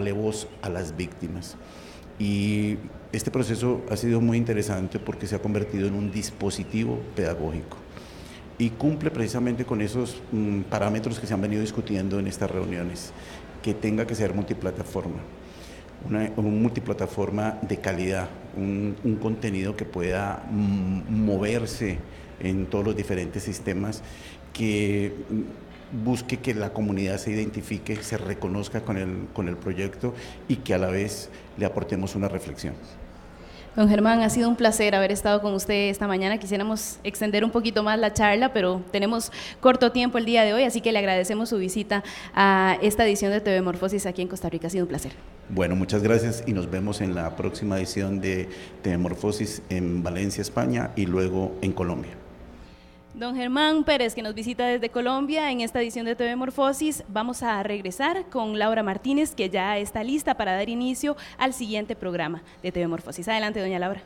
darle voz a las víctimas. Y este proceso ha sido muy interesante porque se ha convertido en un dispositivo pedagógico y cumple precisamente con esos parámetros que se han venido discutiendo en estas reuniones, que tenga que ser multiplataforma, un multiplataforma de calidad, un contenido que pueda moverse en todos los diferentes sistemas, que busque que la comunidad se identifique, se reconozca con el proyecto y que a la vez le aportemos una reflexión. Don Germán, ha sido un placer haber estado con usted esta mañana. Quisiéramos extender un poquito más la charla, pero tenemos corto tiempo el día de hoy, así que le agradecemos su visita a esta edición de TV Morfosis aquí en Costa Rica. Ha sido un placer. Bueno, muchas gracias y nos vemos en la próxima edición de TV Morfosis en Valencia, España y luego en Colombia. Don Germán Pérez, que nos visita desde Colombia en esta edición de TV Morfosis. Vamos a regresar con Laura Martínez, que ya está lista para dar inicio al siguiente programa de TV Morfosis. Adelante, doña Laura.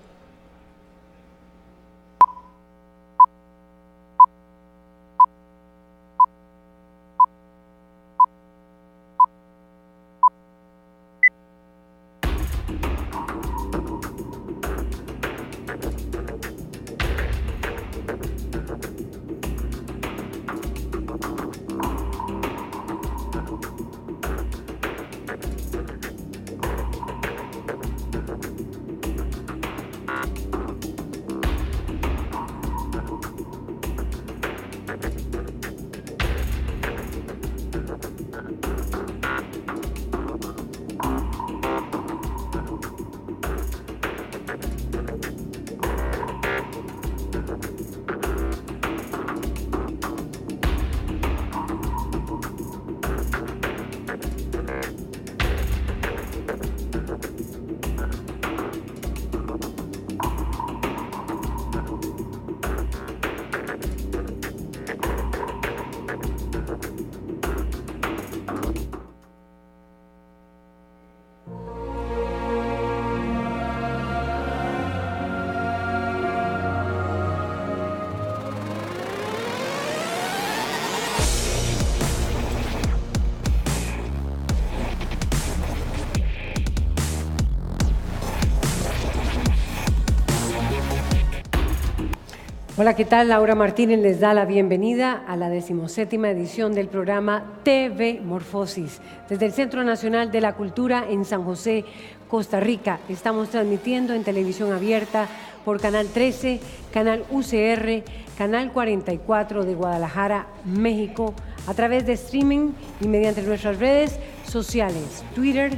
Hola, ¿qué tal? Laura Martínez les da la bienvenida a la 17ª edición del programa TV Morfosis. Desde el Centro Nacional de la Cultura en San José, Costa Rica, estamos transmitiendo en televisión abierta por Canal 13, Canal UCR, Canal 44 de Guadalajara, México, a través de streaming y mediante nuestras redes sociales, Twitter,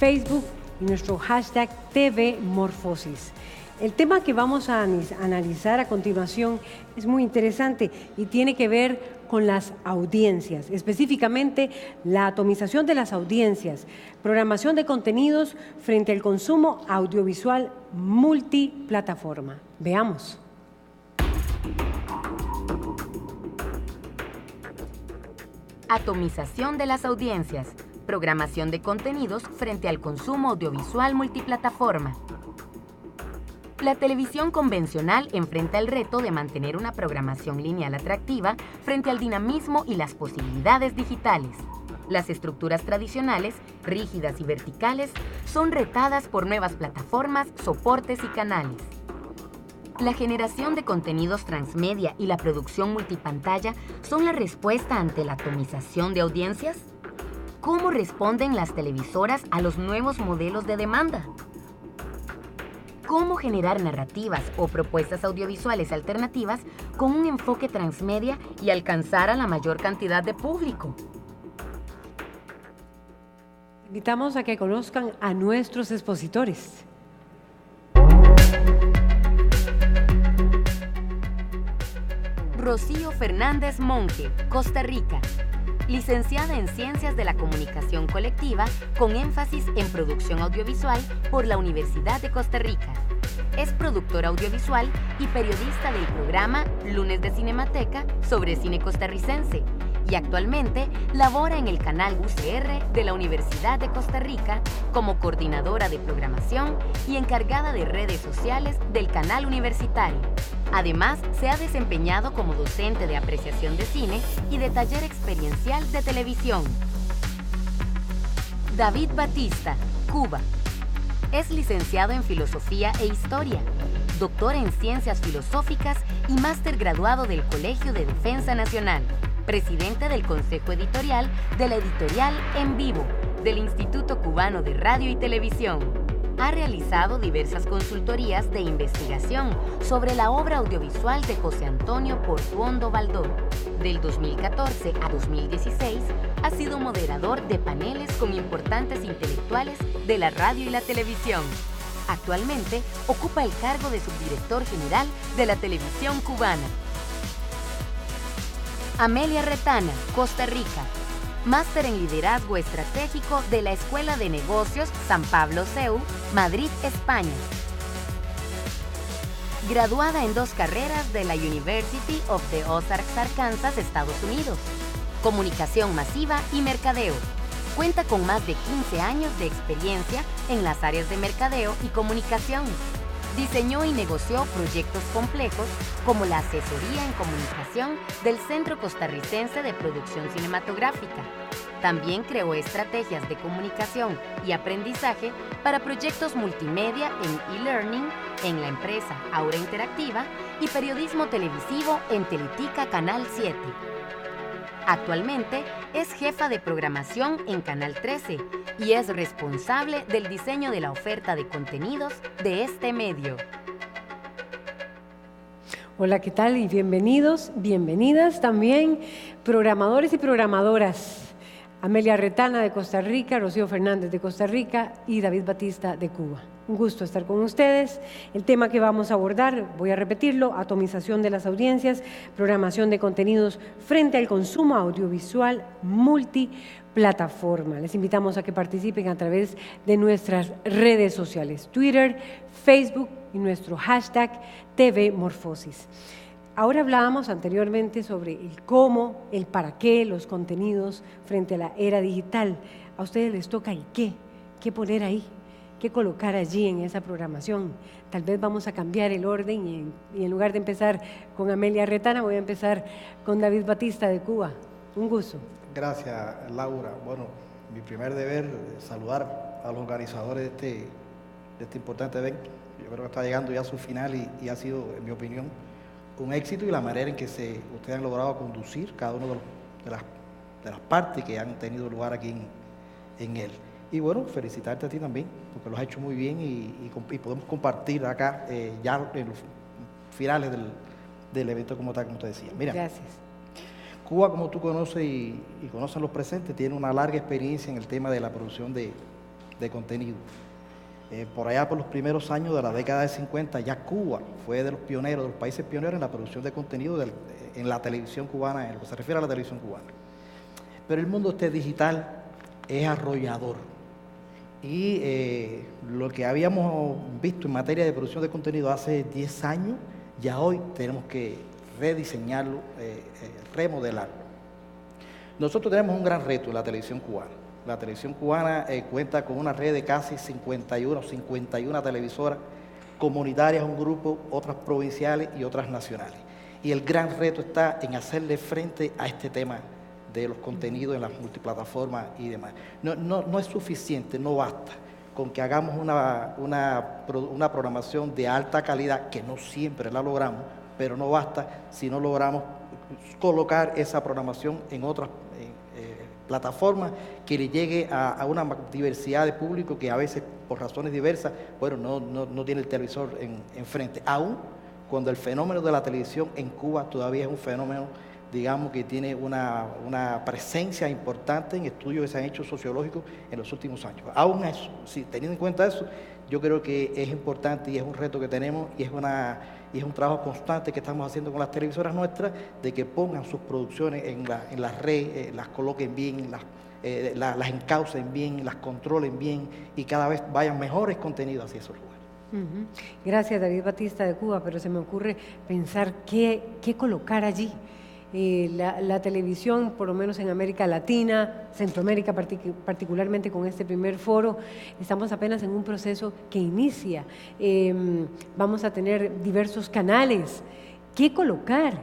Facebook y nuestro hashtag TV Morfosis. El tema que vamos a analizar a continuación es muy interesante y tiene que ver con las audiencias, específicamente la atomización de las audiencias, programación de contenidos frente al consumo audiovisual multiplataforma. Veamos. Atomización de las audiencias, programación de contenidos frente al consumo audiovisual multiplataforma. La televisión convencional enfrenta el reto de mantener una programación lineal atractiva frente al dinamismo y las posibilidades digitales. Las estructuras tradicionales, rígidas y verticales, son retadas por nuevas plataformas, soportes y canales. La generación de contenidos transmedia y la producción multipantalla son la respuesta ante la atomización de audiencias. ¿Cómo responden las televisoras a los nuevos modelos de demanda? ¿Cómo generar narrativas o propuestas audiovisuales alternativas con un enfoque transmedia y alcanzar a la mayor cantidad de público? Invitamos a que conozcan a nuestros expositores. Rocío Fernández Monge, Costa Rica. Licenciada en Ciencias de la Comunicación Colectiva, con énfasis en producción audiovisual por la Universidad de Costa Rica. Es productora audiovisual y periodista del programa Lunes de Cinemateca sobre cine costarricense y actualmente labora en el canal UCR de la Universidad de Costa Rica como coordinadora de programación y encargada de redes sociales del canal universitario. Además, se ha desempeñado como docente de apreciación de cine y de taller experiencial de televisión. David Batista, Cuba. Es licenciado en Filosofía e Historia, doctor en Ciencias Filosóficas y máster graduado del Colegio de Defensa Nacional, presidente del Consejo Editorial de la editorial En Vivo, del Instituto Cubano de Radio y Televisión. Ha realizado diversas consultorías de investigación sobre la obra audiovisual de José Antonio Portuondo Baldó. Del 2014 a 2016 ha sido moderador de paneles con importantes intelectuales de la radio y la televisión. Actualmente ocupa el cargo de subdirector general de la televisión cubana. Amelia Retana, Costa Rica. Máster en Liderazgo Estratégico de la Escuela de Negocios San Pablo CEU, Madrid, España. Graduada en 2 carreras de la University of the Ozarks, Arkansas, Estados Unidos. Comunicación masiva y mercadeo. Cuenta con más de 15 años de experiencia en las áreas de mercadeo y comunicación. Diseñó y negoció proyectos complejos como la asesoría en comunicación del Centro Costarricense de Producción Cinematográfica. También creó estrategias de comunicación y aprendizaje para proyectos multimedia en e-learning en la empresa Aura Interactiva y periodismo televisivo en Teletica Canal 7. Actualmente es jefa de programación en Canal 13 y es responsable del diseño de la oferta de contenidos de este medio. Hola, ¿qué tal? Y bienvenidos, bienvenidas también, programadores y programadoras. Amelia Retana de Costa Rica, Rocío Fernández de Costa Rica y David Batista de Cuba. Un gusto estar con ustedes. El tema que vamos a abordar, voy a repetirlo: atomización de las audiencias, programación de contenidos frente al consumo audiovisual multiplataforma. Les invitamos a que participen a través de nuestras redes sociales, Twitter, Facebook y nuestro hashtag TV Morfosis. Ahora hablábamos anteriormente sobre el cómo, el para qué, los contenidos frente a la era digital. A ustedes les toca el qué poner ahí, qué colocar allí en esa programación. Tal vez vamos a cambiar el orden y en lugar de empezar con Amelia Retana, voy a empezar con David Batista de Cuba. Un gusto. Gracias, Laura. Bueno, mi primer deber es saludar a los organizadores de este importante evento. Yo creo que está llegando ya a su final y ha sido, en mi opinión, un éxito, y la manera en que ustedes han logrado conducir cada una de las partes que han tenido lugar aquí en él. Y bueno, felicitarte a ti también, porque lo has hecho muy bien y podemos compartir acá ya en los finales del evento como tal, como te decía. Mira, gracias. Cuba, como tú conoces y conocen los presentes, tiene una larga experiencia en el tema de la producción de contenido. Por allá por los primeros años de la década de 50, ya Cuba fue de los pioneros, de los países pioneros en la producción de contenido en la televisión cubana, en lo que se refiere a la televisión cubana. Pero el mundo digital es arrollador, y lo que habíamos visto en materia de producción de contenido hace 10 años, ya hoy tenemos que rediseñarlo, remodelarlo. Nosotros tenemos un gran reto en la televisión cubana. La televisión cubana cuenta con una red de casi 51 televisoras comunitarias, un grupo, otras provinciales y otras nacionales. Y el gran reto está en hacerle frente a este tema de los contenidos en las multiplataformas y demás. No es suficiente, no basta con que hagamos una programación de alta calidad, que no siempre la logramos, pero no basta si no logramos colocar esa programación en otras plataformas que le llegue a una diversidad de público que a veces, por razones diversas, bueno, no tiene el televisor enfrente. Aún cuando el fenómeno de la televisión en Cuba todavía es un fenómeno, digamos, que tiene una presencia importante en estudios que se han hecho sociológicos en los últimos años. Aún eso, sí, teniendo en cuenta eso, yo creo que es importante y es un reto que tenemos y es un trabajo constante que estamos haciendo con las televisoras nuestras, de que pongan sus producciones en las redes, las coloquen bien, las encaucen bien, las controlen bien y cada vez vayan mejores contenidos hacia esos lugares. Gracias, David Batista de Cuba, pero se me ocurre pensar qué colocar allí. La televisión, por lo menos en América Latina, Centroamérica particularmente con este primer foro, estamos apenas en un proceso que inicia. Vamos a tener diversos canales. ¿Qué colocar?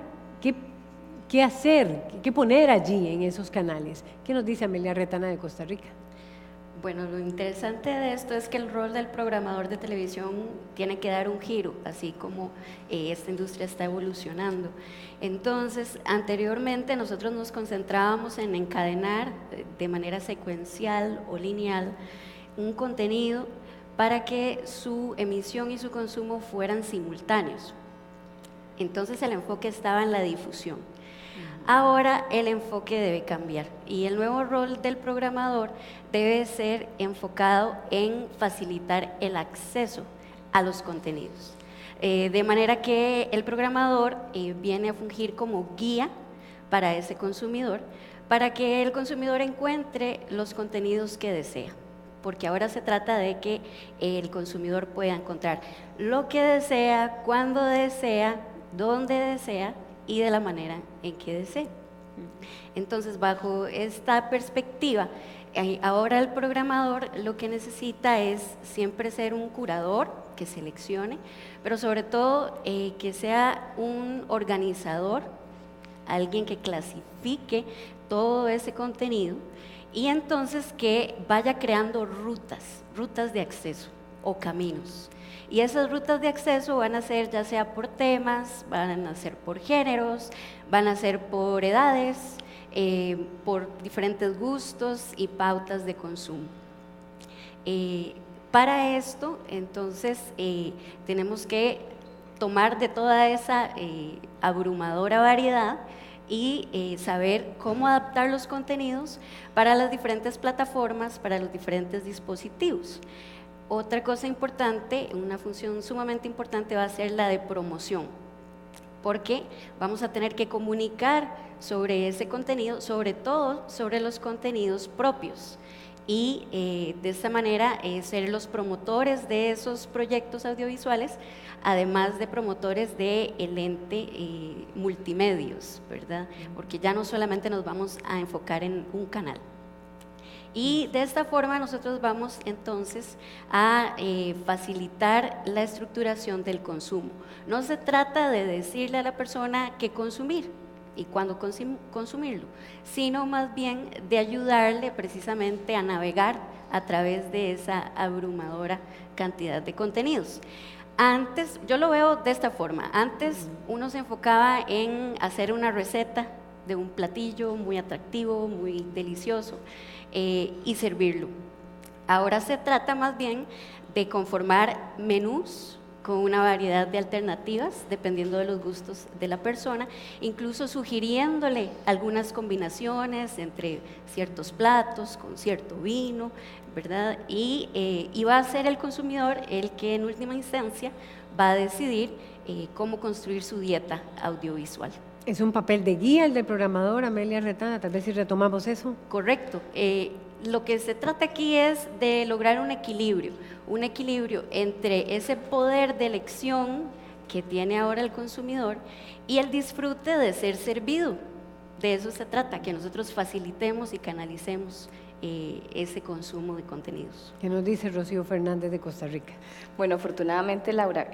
¿Qué hacer? ¿Qué poner allí en esos canales? ¿Qué nos dice Amelia Retana de Costa Rica? Bueno, lo interesante de esto es que el rol del programador de televisión tiene que dar un giro, así como esta industria está evolucionando. Entonces, anteriormente nosotros nos concentrábamos en encadenar de manera secuencial o lineal un contenido para que su emisión y su consumo fueran simultáneos. Entonces el enfoque estaba en la difusión. Ahora el enfoque debe cambiar y el nuevo rol del programador debe ser enfocado en facilitar el acceso a los contenidos. De manera que el programador viene a fungir como guía para ese consumidor, para que el consumidor encuentre los contenidos que desea. Porque ahora se trata de que el consumidor pueda encontrar lo que desea, cuando desea, dónde desea y de la manera en que desee. Entonces, bajo esta perspectiva, ahora el programador lo que necesita es siempre ser un curador que seleccione, pero sobre todo que sea un organizador, alguien que clasifique todo ese contenido y entonces que vaya creando rutas de acceso o caminos. Y esas rutas de acceso van a ser ya sea por temas, van a ser por géneros, van a ser por edades, por diferentes gustos y pautas de consumo. Para esto, entonces, tenemos que tomar de toda esa abrumadora variedad y saber cómo adaptar los contenidos para las diferentes plataformas, para los diferentes dispositivos. Otra cosa importante, una función sumamente importante va a ser la de promoción, porque vamos a tener que comunicar sobre ese contenido, sobre todo sobre los contenidos propios y de esta manera ser los promotores de esos proyectos audiovisuales, además de promotores del ente multimedios, ¿verdad? Porque ya no solamente nos vamos a enfocar en un canal. Y de esta forma nosotros vamos entonces a facilitar la estructuración del consumo. No se trata de decirle a la persona qué consumir y cuándo consumirlo, sino más bien de ayudarle precisamente a navegar a través de esa abrumadora cantidad de contenidos. Antes, yo lo veo de esta forma, antes uno se enfocaba en hacer una receta de un platillo muy atractivo, muy delicioso, y servirlo. Ahora se trata más bien de conformar menús con una variedad de alternativas dependiendo de los gustos de la persona, incluso sugiriéndole algunas combinaciones entre ciertos platos con cierto vino, ¿verdad? Y va a ser el consumidor el que en última instancia va a decidir cómo construir su dieta audiovisual. ¿Es un papel de guía el del programador, Amelia Retana? Tal vez si retomamos eso. Correcto. Lo que se trata aquí es de lograr un equilibrio entre ese poder de elección que tiene ahora el consumidor y el disfrute de ser servido. De eso se trata, que nosotros facilitemos y canalicemos ese consumo de contenidos. ¿Qué nos dice Rocío Fernández de Costa Rica? Bueno, afortunadamente, Laura,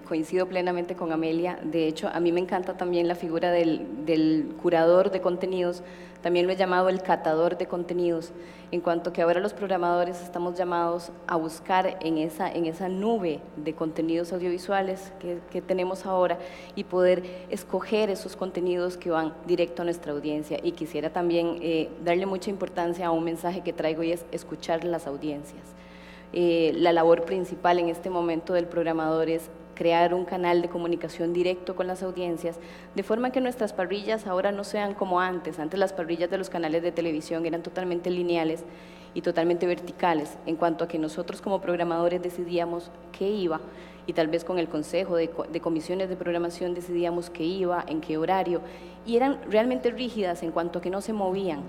coincido plenamente con Amelia. De hecho, a mí me encanta también la figura del curador de contenidos, también lo he llamado el catador de contenidos, en cuanto que ahora los programadores estamos llamados a buscar en esa nube de contenidos audiovisuales que tenemos ahora y poder escoger esos contenidos que van directo a nuestra audiencia. Y quisiera también darle mucha importancia a un mensaje que traigo y es escuchar las audiencias. La labor principal en este momento del programador es crear un canal de comunicación directo con las audiencias, de forma que nuestras parrillas ahora no sean como antes. Antes las parrillas de los canales de televisión eran totalmente lineales y totalmente verticales, en cuanto a que nosotros como programadores decidíamos qué iba, y tal vez con el consejo de comisiones de programación decidíamos qué iba, en qué horario, y eran realmente rígidas en cuanto a que no se movían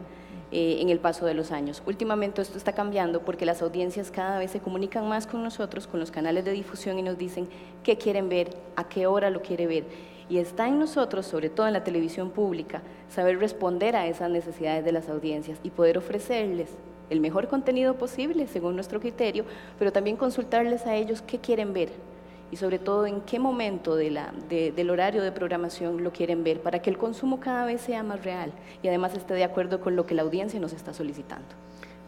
en el paso de los años. Últimamente esto está cambiando porque las audiencias cada vez se comunican más con nosotros, con los canales de difusión, y nos dicen qué quieren ver, a qué hora lo quiere ver. Y está en nosotros, sobre todo en la televisión pública, saber responder a esas necesidades de las audiencias y poder ofrecerles el mejor contenido posible según nuestro criterio, pero también consultarles a ellos qué quieren ver y sobre todo en qué momento del horario de programación lo quieren ver, para que el consumo cada vez sea más real y además esté de acuerdo con lo que la audiencia nos está solicitando.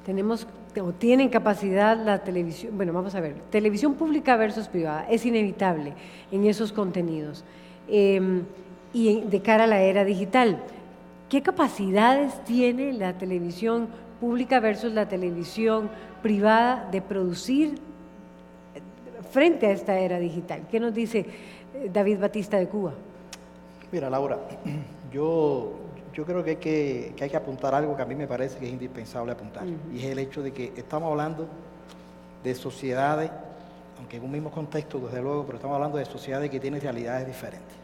tenemos o tienen capacidad la televisión, bueno, vamos a ver, televisión pública versus privada, es inevitable en esos contenidos. Y de cara a la era digital, ¿qué capacidades tiene la televisión pública versus la televisión privada de producir frente a esta era digital? ¿Qué nos dice David Batista de Cuba? Mira, Laura, yo creo que hay que apuntar algo que a mí me parece que es indispensable apuntar, y es el hecho de que estamos hablando de sociedades, aunque en un mismo contexto, desde luego, pero estamos hablando de sociedades que tienen realidades diferentes.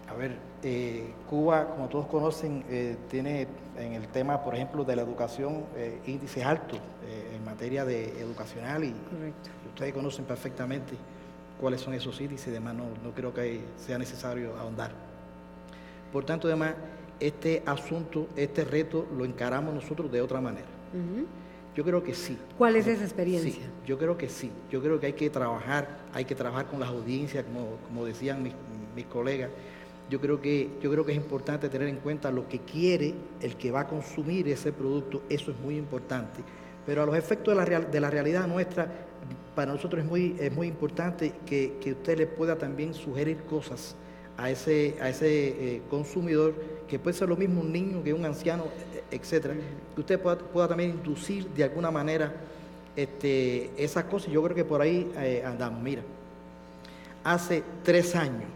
A ver, Cuba, como todos conocen, tiene en el tema, por ejemplo, de la educación, índices altos en materia de educacional, y Correcto. ustedes conocen perfectamente cuáles son esos índices, y demás, no creo que sea necesario ahondar. Por tanto, además, este asunto, este reto, lo encaramos nosotros de otra manera. Yo creo que sí. ¿Cuál es esa experiencia? Sí, yo creo que sí. Yo creo que hay que trabajar con las audiencias, como decían mis colegas. Yo creo que es importante tener en cuenta lo que quiere el que va a consumir ese producto. Eso es muy importante. Pero a los efectos de la realidad nuestra, para nosotros es muy importante que usted le pueda también sugerir cosas a ese consumidor, que puede ser lo mismo un niño que un anciano, etcétera, que usted pueda también inducir de alguna manera esas cosas. Yo creo que por ahí andamos. Mira, hace 3 años,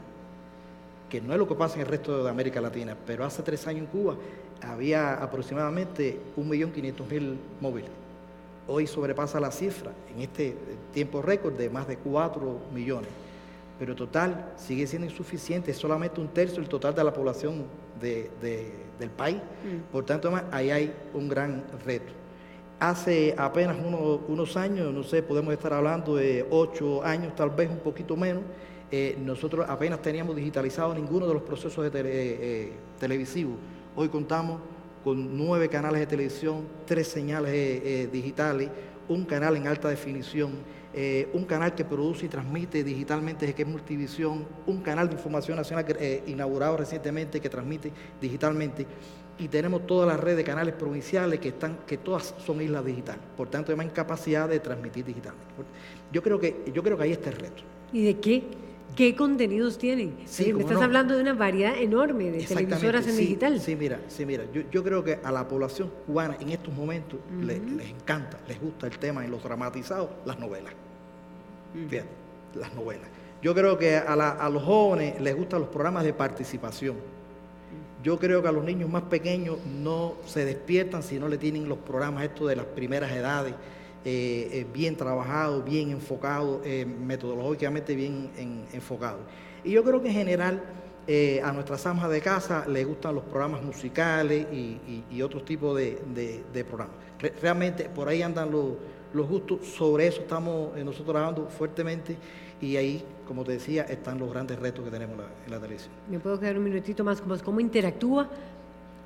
que no es lo que pasa en el resto de América Latina, pero hace 3 años en Cuba había aproximadamente 1.500.000 móviles. Hoy sobrepasa la cifra en este tiempo récord de más de 4 millones. Pero total sigue siendo insuficiente, es solamente 1/3 del total de la población del país. Por tanto, además, ahí hay un gran reto. Hace apenas unos años, no sé, podemos estar hablando de 8 años, tal vez un poquito menos, nosotros apenas teníamos digitalizado ninguno de los procesos televisivos. Hoy contamos con 9 canales de televisión, 3 señales digitales, un canal en alta definición, un canal que produce y transmite digitalmente, que es Multivisión, un canal de información nacional inaugurado recientemente que transmite digitalmente, y tenemos toda la red de canales provinciales que todas son islas digitales. Por tanto, hay más incapacidad de transmitir digitalmente. Yo creo que ahí está el reto. ¿Y de qué contenidos tienen? Sí, me estás hablando de una variedad enorme de televisoras en digital. Sí, mira, yo creo que a la población cubana en estos momentos les encanta, les gusta el tema en los dramatizados, las novelas. Fíjate, las novelas. Yo creo que a los jóvenes les gustan los programas de participación. Yo creo que a los niños más pequeños no se despiertan si no le tienen los programas estos de las primeras edades, bien trabajados, bien enfocados, metodológicamente bien enfocados. Y yo creo que en general a nuestras amas de casa les gustan los programas musicales y otros tipos de programas. Realmente por ahí andan los gustos, sobre eso estamos nosotros trabajando fuertemente, y ahí, como te decía, están los grandes retos que tenemos en la televisión. ¿Me puedo quedar un minutito más? ¿Cómo interactúa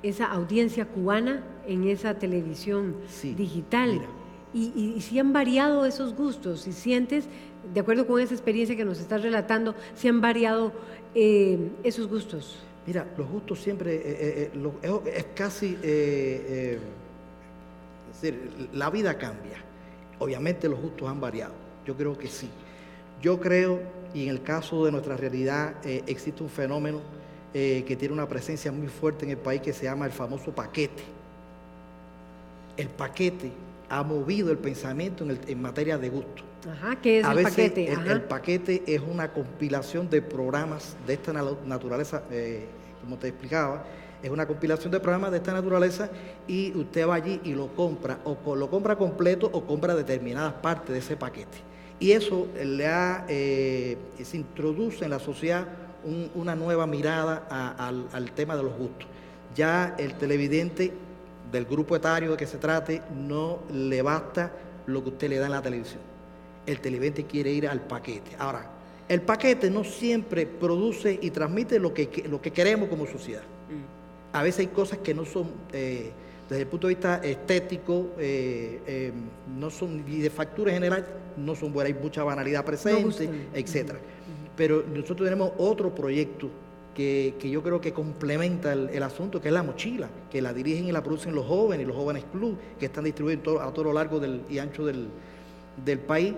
esa audiencia cubana en esa televisión digital? Mira. Y si han variado esos gustos, si sientes, de acuerdo con esa experiencia que nos estás relatando, si han variado esos gustos. Mira, los gustos siempre, es casi, es decir, la vida cambia. Obviamente los gustos han variado, yo creo que sí. Yo creo, y en el caso de nuestra realidad, existe un fenómeno que tiene una presencia muy fuerte en el país, que se llama el famoso paquete. El paquete ha movido el pensamiento en materia de gusto. Ajá, ¿qué es el paquete? El paquete es una compilación de programas de esta naturaleza, como te explicaba, es una compilación de programas de esta naturaleza, y usted va allí y lo compra, o lo compra completo o compra determinadas partes de ese paquete. Y eso se introduce en la sociedad una nueva mirada al tema de los gustos. Ya el televidente, del grupo etario de que se trate, no le basta lo que usted le da en la televisión. El televidente quiere ir al paquete. Ahora, el paquete no siempre produce y transmite lo que queremos como sociedad. A veces hay cosas que no son, desde el punto de vista estético, no son, y de factura en general, no son buenas. Hay mucha banalidad presente, etcétera. Pero nosotros tenemos otro proyecto que yo creo que complementa el asunto, que es la mochila, que la dirigen y la producen los jóvenes club, que están distribuidos a todo lo largo y ancho del país.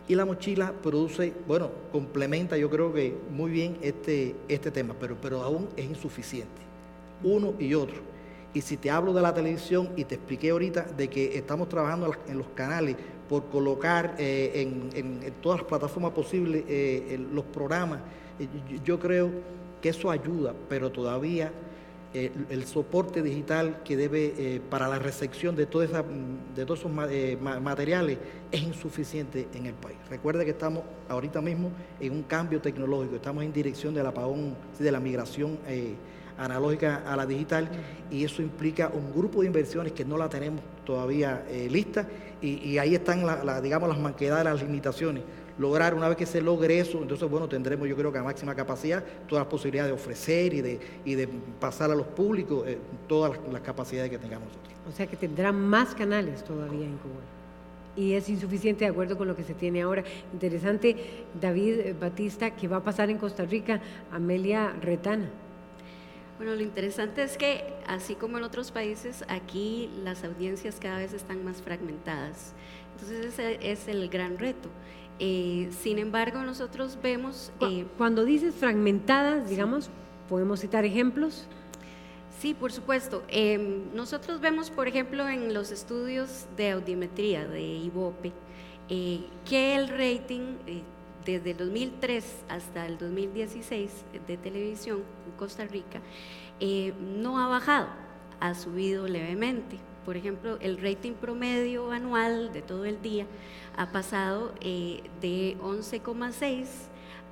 Y la mochila produce, bueno, complementa yo creo que muy bien este tema, pero aún es insuficiente, uno y otro. Y si te hablo de la televisión, y te expliqué ahorita de que estamos trabajando en los canales por colocar en todas las plataformas posibles los programas, yo creo que eso ayuda, pero todavía el soporte digital que debe para la recepción de todos esos materiales es insuficiente en el país. Recuerde que estamos ahorita mismo en un cambio tecnológico, estamos en dirección del apagón, de la migración analógica a la digital, y eso implica un grupo de inversiones que no la tenemos todavía lista, y ahí están digamos las manquedades, las limitaciones. Lograr, una vez que se logre eso, entonces bueno, tendremos yo creo que a máxima capacidad todas las posibilidades de ofrecer y de pasar a los públicos todas las capacidades que tengamos nosotros. O sea que tendrán más canales todavía en Cuba. Y es insuficiente de acuerdo con lo que se tiene ahora. Interesante, David Batista, ¿qué va a pasar en Costa Rica? Amelia Retana. Bueno, lo interesante es que, así como en otros países, aquí las audiencias cada vez están más fragmentadas. Entonces ese es el gran reto. Sin embargo, nosotros vemos... Cuando dices fragmentadas, digamos, ¿podemos citar ejemplos? Sí, por supuesto. Nosotros vemos, por ejemplo, en los estudios de audiometría de IVOPE, que el rating desde el 2003 hasta el 2016 de televisión en Costa Rica no ha bajado, ha subido levemente. Por ejemplo, el rating promedio anual de todo el día ha pasado de 11,6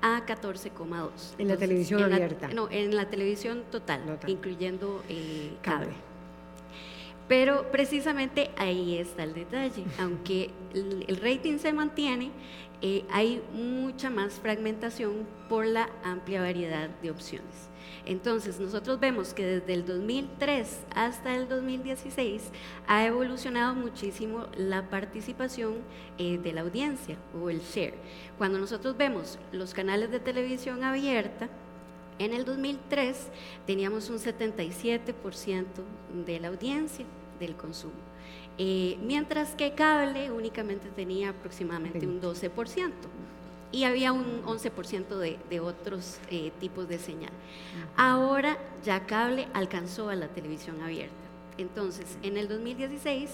a 14,2. ¿En la televisión abierta? No, en la televisión total. Incluyendo cable. Pero precisamente ahí está el detalle. Aunque el rating se mantiene, hay mucha más fragmentación por la amplia variedad de opciones. Entonces, nosotros vemos que desde el 2003 hasta el 2016 ha evolucionado muchísimo la participación de la audiencia o el share. Cuando nosotros vemos los canales de televisión abierta, en el 2003 teníamos un 77% de la audiencia del consumo, mientras que cable únicamente tenía aproximadamente un 12%. Y había un 11% de otros tipos de señal. Ahora ya cable alcanzó a la televisión abierta. Entonces, en el 2016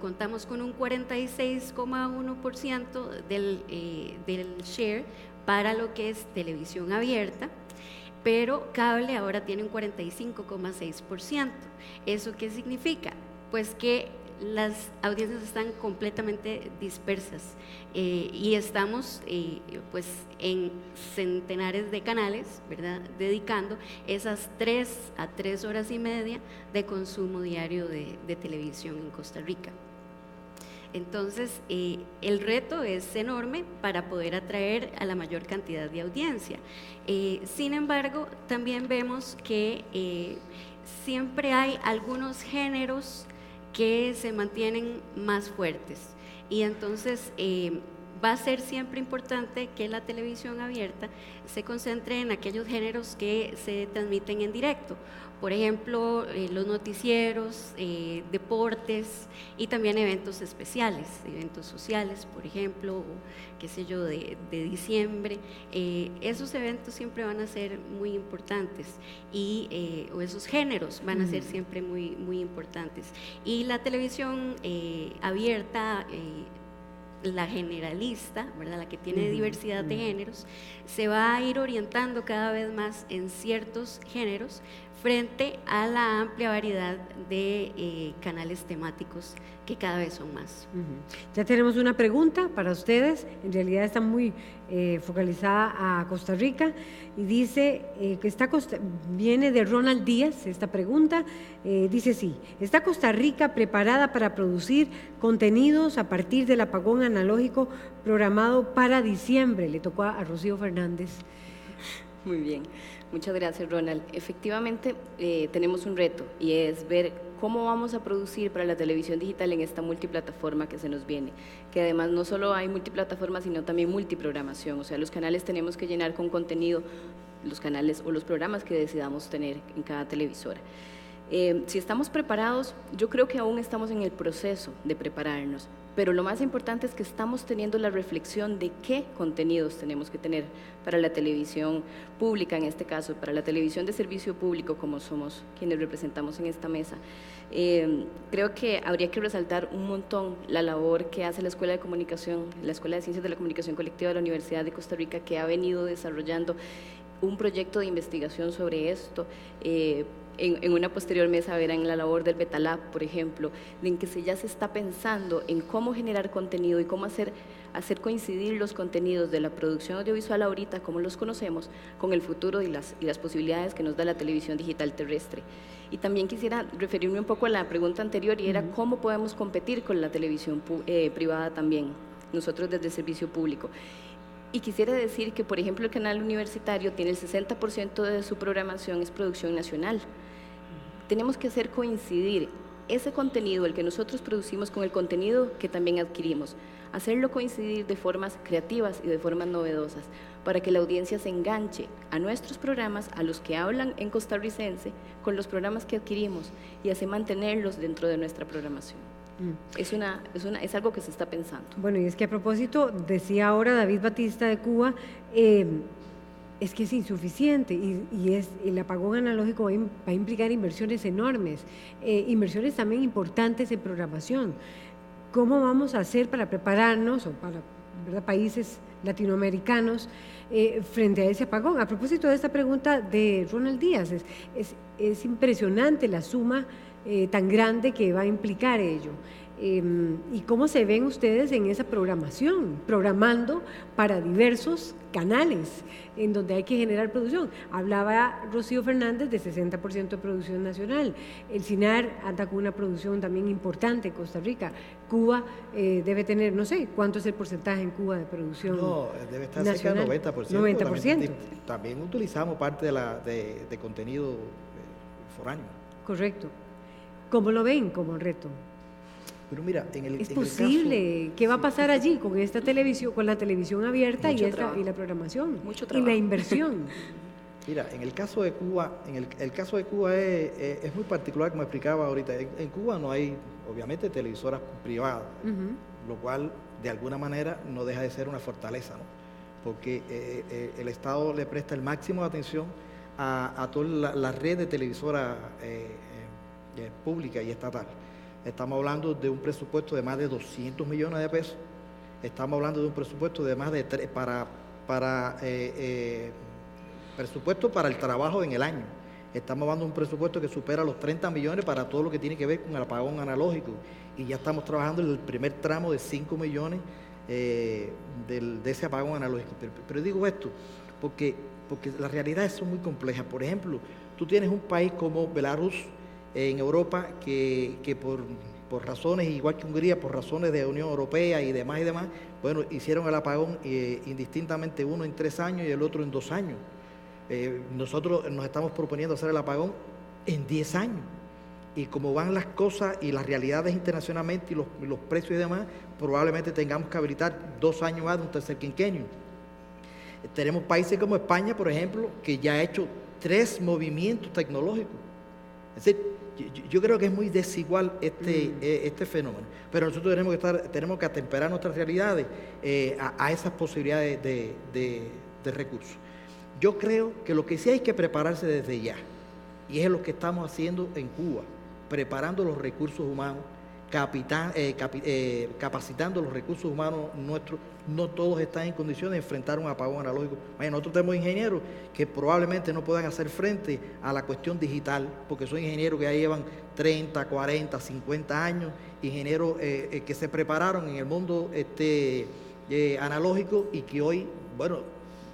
contamos con un 46,1% del share para lo que es televisión abierta, pero cable ahora tiene un 45,6%. ¿Eso qué significa? Pues que las audiencias están completamente dispersas y estamos pues en centenares de canales, ¿verdad?, dedicando esas 3 a 3 horas y media de consumo diario de televisión en Costa Rica. Entonces, el reto es enorme para poder atraer a la mayor cantidad de audiencia. Sin embargo, también vemos que siempre hay algunos géneros que se mantienen más fuertes, y entonces va a ser siempre importante que la televisión abierta se concentre en aquellos géneros que se transmiten en directo, por ejemplo los noticieros, deportes y también eventos especiales, eventos sociales, por ejemplo, o, qué sé yo, de diciembre. Esos eventos siempre van a ser muy importantes o esos géneros van a ser siempre muy, muy importantes. Y la televisión abierta, la generalista, ¿verdad?, la que tiene diversidad de géneros, se va a ir orientando cada vez más en ciertos géneros frente a la amplia variedad de canales temáticos que cada vez son más. Ya tenemos una pregunta para ustedes, en realidad está muy focalizada a Costa Rica, y dice que viene de Ronald Díaz, esta pregunta, dice sí, ¿está Costa Rica preparada para producir contenidos a partir del apagón analógico programado para diciembre? Le tocó a Rocío Fernández. Muy bien, muchas gracias, Ronald. Efectivamente, tenemos un reto, y es ver cómo vamos a producir para la televisión digital en esta multiplataforma que se nos viene, que además no solo hay multiplataforma, sino también multiprogramación. O sea, los canales tenemos que llenar con contenido los canales o los programas que decidamos tener en cada televisora. Si estamos preparados, yo creo que aún estamos en el proceso de prepararnos, pero lo más importante es que estamos teniendo la reflexión de qué contenidos tenemos que tener para la televisión pública, en este caso, para la televisión de servicio público, como somos quienes representamos en esta mesa. Creo que habría que resaltar un montón la labor que hace la Escuela de Comunicación, la Escuela de Ciencias de la Comunicación Colectiva de la Universidad de Costa Rica, que ha venido desarrollando un proyecto de investigación sobre esto. En una posterior mesa verán la labor del Betalab, por ejemplo, en que ya se está pensando en cómo generar contenido y cómo hacer coincidir los contenidos de la producción audiovisual ahorita, como los conocemos, con el futuro y las posibilidades que nos da la televisión digital terrestre. Y también quisiera referirme un poco a la pregunta anterior, y era cómo podemos competir con la televisión privada también, nosotros desde el servicio público. Y quisiera decir que, por ejemplo, el canal universitario tiene el 60% de su programación es producción nacional. Tenemos que hacer coincidir ese contenido, el que nosotros producimos, con el contenido que también adquirimos, hacerlo coincidir de formas creativas y de formas novedosas, para que la audiencia se enganche a nuestros programas, a los que hablan en costarricense, con los programas que adquirimos, y así mantenerlos dentro de nuestra programación. Es algo que se está pensando. Bueno, y es que a propósito, decía ahora David Batista de Cuba, es que es insuficiente y el apagón analógico va a implicar inversiones enormes, inversiones también importantes en programación. ¿Cómo vamos a hacer para prepararnos, o para, ¿verdad?, países latinoamericanos frente a ese apagón? A propósito de esta pregunta de Ronald Díaz, es impresionante la suma tan grande que va a implicar ello. ¿Y cómo se ven ustedes en esa programación? Programando para diversos canales en donde hay que generar producción. Hablaba Rocío Fernández de 60% de producción nacional. El CINAR anda con una producción también importante en Costa Rica. Cuba debe tener, no sé, ¿cuánto es el porcentaje en Cuba de producción nacional? No, debe estar cerca del 90%. 90%. También utilizamos parte de contenido foráneo. Correcto. ¿Cómo lo ven como reto? Pero mira, ¿es posible? ¿Qué va a pasar allí con esta televisión, con la televisión abierta y la programación? Mucho trabajo. Y la inversión. Mira, en el caso de Cuba, el caso de Cuba es muy particular, como explicaba ahorita. En Cuba no hay, obviamente, televisoras privadas, lo cual de alguna manera no deja de ser una fortaleza, ¿no? Porque el Estado le presta el máximo de atención a toda la red de televisoras pública y estatal. Estamos hablando de un presupuesto de más de 200 millones de pesos. Estamos hablando de un presupuesto de más de presupuesto para el trabajo en el año. Estamos hablando de un presupuesto que supera los 30 millones para todo lo que tiene que ver con el apagón analógico. Y ya estamos trabajando en el primer tramo de 5 millones de ese apagón analógico. Pero digo esto porque las realidades son muy complejas. Por ejemplo, tú tienes un país como Belarus, en Europa, que por razones, igual que Hungría, por razones de Unión Europea y demás, bueno, hicieron el apagón indistintamente, uno en 3 años y el otro en 2 años. Nosotros nos estamos proponiendo hacer el apagón en 10 años. Y como van las cosas y las realidades internacionalmente y los precios y demás, probablemente tengamos que habilitar 2 años más de un tercer quinquenio. Tenemos países como España, por ejemplo, que ya ha hecho 3 movimientos tecnológicos. Es decir, yo creo que es muy desigual este fenómeno, pero nosotros tenemos que atemperar nuestras realidades a esas posibilidades de recursos. Yo creo que lo que sí hay que prepararse desde ya, y es lo que estamos haciendo en Cuba, preparando los recursos humanos, capacitando los recursos humanos nuestros. No todos están en condiciones de enfrentar un apagón analógico. Nosotros tenemos ingenieros que probablemente no puedan hacer frente a la cuestión digital, porque son ingenieros que ya llevan 30, 40, 50 años, ingenieros que se prepararon en el mundo analógico y que hoy, bueno,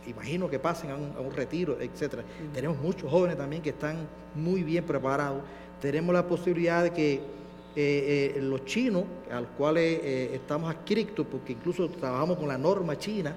imagino que pasen a un retiro, etcétera. Tenemos muchos jóvenes también que están muy bien preparados. Tenemos la posibilidad de que los chinos, a los cuales estamos adscritos, porque incluso trabajamos con la norma china,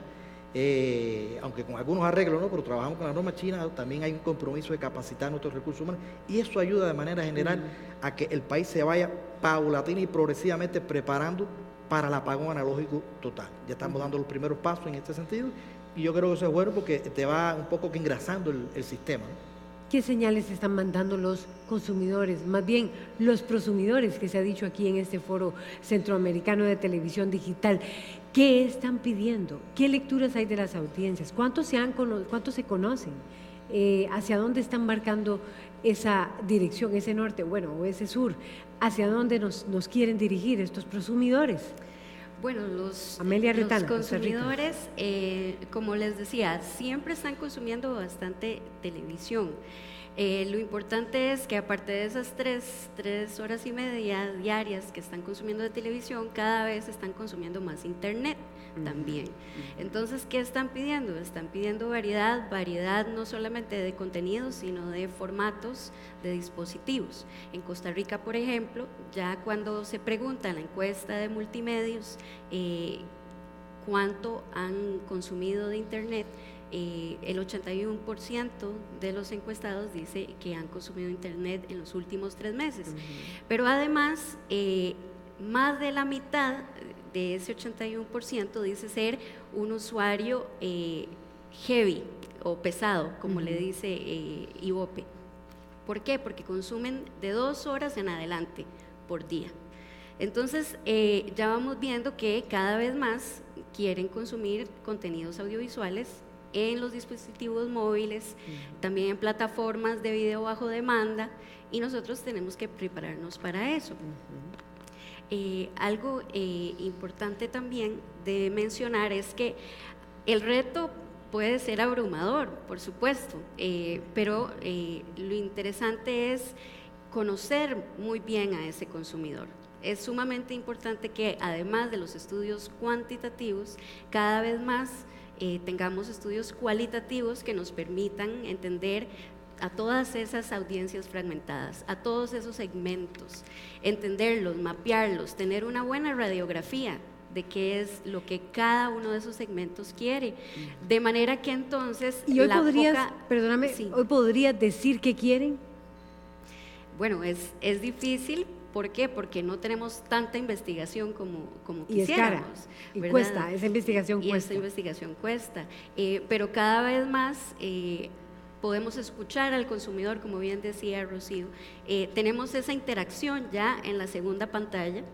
aunque con algunos arreglos, ¿no?, pero trabajamos con la norma china, también hay un compromiso de capacitar nuestros recursos humanos, y eso ayuda de manera general a que el país se vaya paulatina y progresivamente preparando para el apagón analógico total. Ya estamos dando los primeros pasos en este sentido, Y yo creo que eso es bueno porque te va un poco que engrasando el sistema, ¿no? ¿Qué señales están mandando los consumidores, más bien los prosumidores, que se ha dicho aquí en este foro centroamericano de televisión digital? ¿Qué están pidiendo? ¿Qué lecturas hay de las audiencias? ¿Cuántos se conocen? ¿Hacia dónde están marcando esa dirección, ese norte, bueno, o ese sur? ¿Hacia dónde nos quieren dirigir estos prosumidores? Bueno, los consumidores, como les decía, siempre están consumiendo bastante televisión. Lo importante es que aparte de esas 3 horas y media diarias que están consumiendo de televisión, cada vez están consumiendo más internet también. Entonces, ¿qué están pidiendo? Están pidiendo variedad no solamente de contenidos, sino de formatos de dispositivos. En Costa Rica, por ejemplo, ya cuando se pregunta en la encuesta de multimedios cuánto han consumido de internet, el 81% de los encuestados dice que han consumido internet en los últimos 3 meses. Pero además, más de la mitad de ese 81% dice ser un usuario heavy o pesado, como le dice IVOPE. ¿Por qué? Porque consumen de 2 horas en adelante por día. Entonces, ya vamos viendo que cada vez más quieren consumir contenidos audiovisuales en los dispositivos móviles, también en plataformas de video bajo demanda, y nosotros tenemos que prepararnos para eso. Algo importante también de mencionar es que el reto puede ser abrumador, por supuesto, pero lo interesante es conocer muy bien a ese consumidor. Es sumamente importante que, además de los estudios cuantitativos, cada vez más tengamos estudios cualitativos que nos permitan entender a todas esas audiencias fragmentadas, a todos esos segmentos, entenderlos, mapearlos, tener una buena radiografía de qué es lo que cada uno de esos segmentos quiere, de manera que entonces… Y hoy hoy podrías decir qué quieren. Bueno, es difícil. ¿Por qué? Porque no tenemos tanta investigación como y quisiéramos. Es cara, y ¿verdad? Cuesta, esa investigación cuesta. Y esa investigación cuesta, pero cada vez más podemos escuchar al consumidor, como bien decía Rocío. Tenemos esa interacción ya en la segunda pantalla,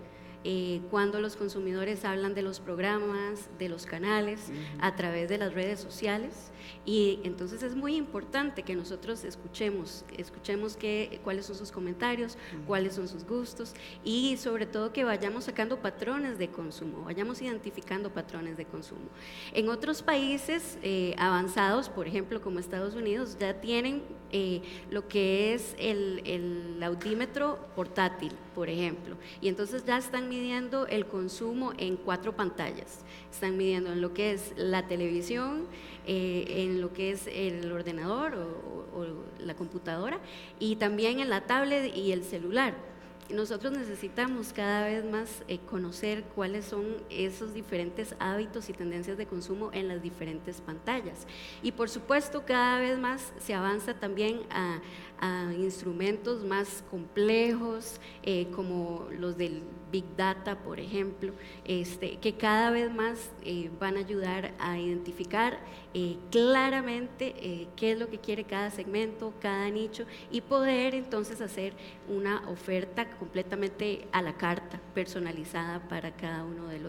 cuando los consumidores hablan de los programas, de los canales, a través de las redes sociales, y entonces es muy importante que nosotros escuchemos cuáles son sus comentarios, cuáles son sus gustos, y sobre todo que vayamos sacando patrones de consumo, vayamos identificando patrones de consumo. En otros países avanzados, por ejemplo como Estados Unidos, ya tienen lo que es el audímetro portátil, por ejemplo, y entonces ya están midiendo el consumo en 4 pantallas, están midiendo en lo que es la televisión, en lo que es el ordenador o la computadora, y también en la tablet y el celular. Nosotros necesitamos cada vez más conocer cuáles son esos diferentes hábitos y tendencias de consumo en las diferentes pantallas, y por supuesto cada vez más se avanza también a instrumentos más complejos, como los del Big Data, por ejemplo, que cada vez más van a ayudar a identificar claramente qué es lo que quiere cada segmento, cada nicho, y poder entonces hacer una oferta completamente a la carta, personalizada para cada uno de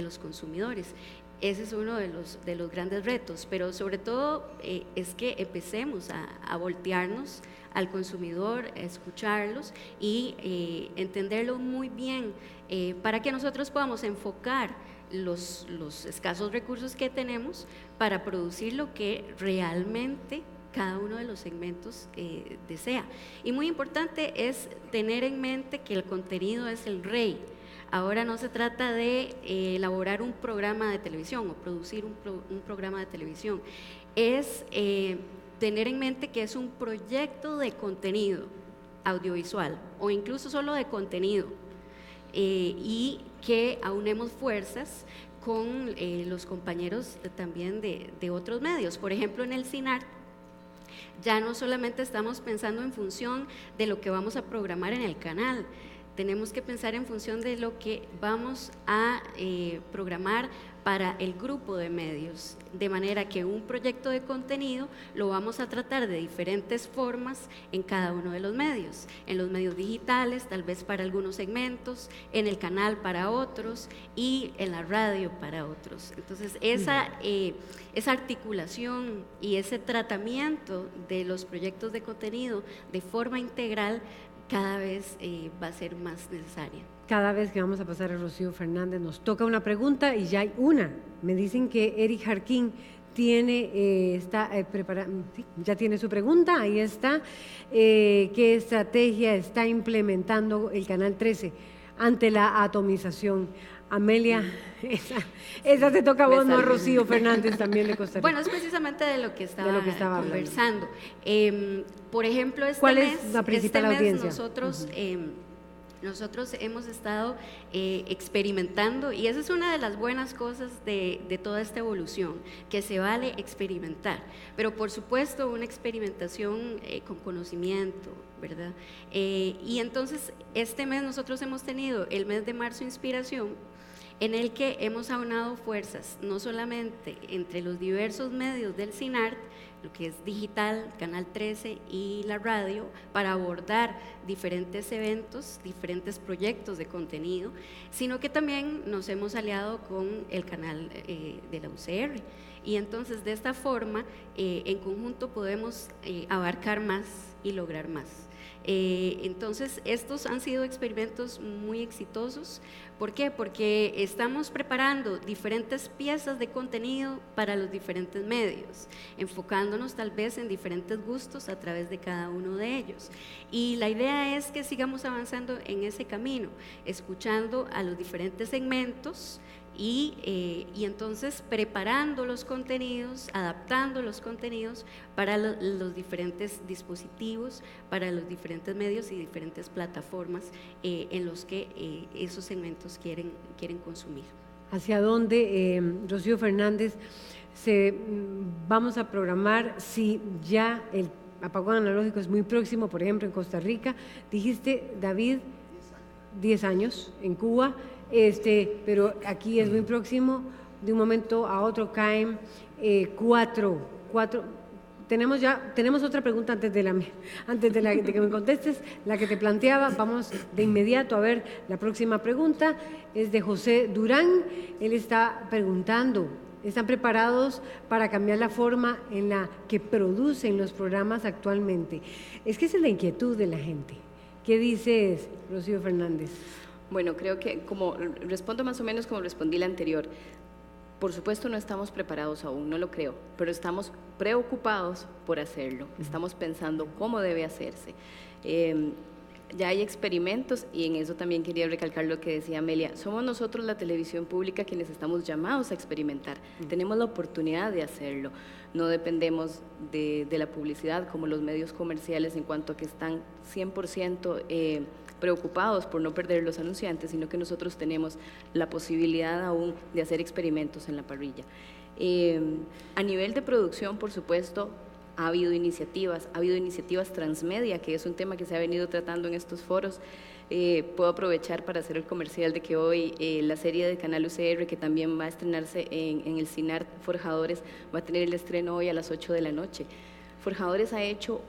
los consumidores. Ese es uno de los grandes retos, pero sobre todo es que empecemos a voltearnos al consumidor, a escucharlos y entenderlo muy bien, para que nosotros podamos enfocar los escasos recursos que tenemos para producir lo que realmente cada uno de los segmentos desea. Y muy importante es tener en mente que el contenido es el rey. Ahora no se trata de elaborar un programa de televisión o producir un programa de televisión, es tener en mente que es un proyecto de contenido audiovisual o incluso solo de contenido, y que aunemos fuerzas con los compañeros también de otros medios. Por ejemplo, en el CINAR ya no solamente estamos pensando en función de lo que vamos a programar en el canal, tenemos que pensar en función de lo que vamos a programar para el grupo de medios, de manera que un proyecto de contenido lo vamos a tratar de diferentes formas en cada uno de los medios, en los medios digitales, tal vez para algunos segmentos, en el canal para otros y en la radio para otros. Entonces, esa articulación y ese tratamiento de los proyectos de contenido de forma integral cada vez va a ser más necesaria. Cada vez que vamos a pasar a Rocío Fernández nos toca una pregunta y ya hay una. Me dicen que Eric Jarquín está ya tiene su pregunta, ahí está. ¿Qué estrategia está implementando el Canal 13 ante la atomización? Amelia, esa te toca a vos, no a Rocío Fernández, también de Costa Rica. Bueno, es precisamente de lo que estaba conversando. Por ejemplo, ¿cuál es la principal audiencia? Nosotros hemos estado experimentando, y esa es una de las buenas cosas de toda esta evolución, que se vale experimentar, pero por supuesto una experimentación con conocimiento, ¿verdad? Y entonces este mes nosotros hemos tenido el mes de marzo Inspiración, en el que hemos aunado fuerzas, no solamente entre los diversos medios del CINART, lo que es digital, Canal 13 y la radio, para abordar diferentes eventos, diferentes proyectos de contenido, sino que también nos hemos aliado con el canal de la UCR. Y entonces de esta forma, en conjunto podemos abarcar más y lograr más. Entonces estos han sido experimentos muy exitosos. ¿Por qué? Porque estamos preparando diferentes piezas de contenido para los diferentes medios, enfocándonos tal vez en diferentes gustos a través de cada uno de ellos, y la idea es que sigamos avanzando en ese camino, escuchando a los diferentes segmentos y entonces preparando los contenidos, adaptando los contenidos para los diferentes dispositivos, para los diferentes medios y diferentes plataformas en los que esos segmentos quieren consumir. ¿Hacia dónde, Rocío Fernández, vamos a programar si ya el apagón analógico es muy próximo, por ejemplo, en Costa Rica? Dijiste, David, 10 años en Cuba. Pero aquí es muy próximo, de un momento a otro caen 4. Tenemos otra pregunta antes de que me contestes, la que te planteaba. Vamos de inmediato a ver la próxima pregunta, es de José Durán. Él está preguntando, ¿están preparados para cambiar la forma en la que producen los programas actualmente? Es que esa es la inquietud de la gente. ¿Qué dices, Rocío Fernández? Bueno, creo que respondo más o menos como respondí la anterior. Por supuesto no estamos preparados aún, no lo creo, pero estamos preocupados por hacerlo. Estamos pensando cómo debe hacerse. Ya hay experimentos, y en eso también quería recalcar lo que decía Amelia. Somos nosotros, la televisión pública, quienes estamos llamados a experimentar. Tenemos la oportunidad de hacerlo. No dependemos de la publicidad como los medios comerciales, en cuanto a que están 100% preocupados por no perder los anunciantes, sino que nosotros tenemos la posibilidad aún de hacer experimentos en la parrilla. A nivel de producción, por supuesto, ha habido iniciativas transmedia, que es un tema que se ha venido tratando en estos foros. Puedo aprovechar para hacer el comercial de que hoy la serie de Canal UCR, que también va a estrenarse en el CINART Forjadores, va a tener el estreno hoy a las 8 de la noche. Forjadores ha hecho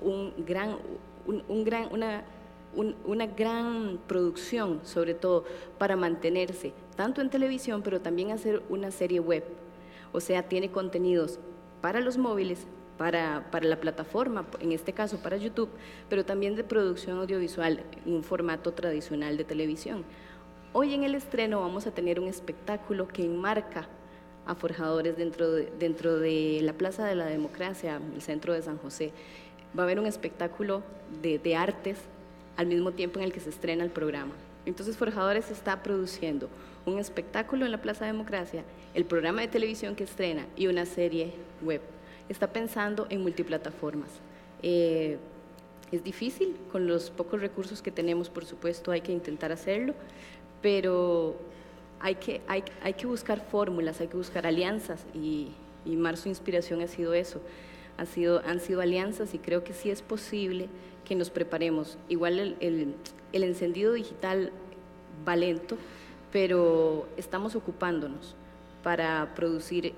una gran producción, sobre todo para mantenerse tanto en televisión, pero también hacer una serie web. O sea, tiene contenidos para los móviles, para la plataforma, en este caso para YouTube, pero también de producción audiovisual en un formato tradicional de televisión. Hoy en el estreno vamos a tener un espectáculo que enmarca a Forjadores dentro de la Plaza de la Democracia, el centro de San José. Va a haber un espectáculo de artes al mismo tiempo en el que se estrena el programa. Entonces Forjadores está produciendo un espectáculo en la Plaza Democracia, el programa de televisión que estrena y una serie web. Está pensando en multiplataformas. Es difícil, con los pocos recursos que tenemos, por supuesto, hay que intentar hacerlo, pero hay que buscar fórmulas, hay que buscar alianzas, y Marzo Inspiración ha sido eso. Han sido alianzas, y creo que sí es posible que nos preparemos. Igual el encendido digital va lento, pero estamos ocupándonos. para producir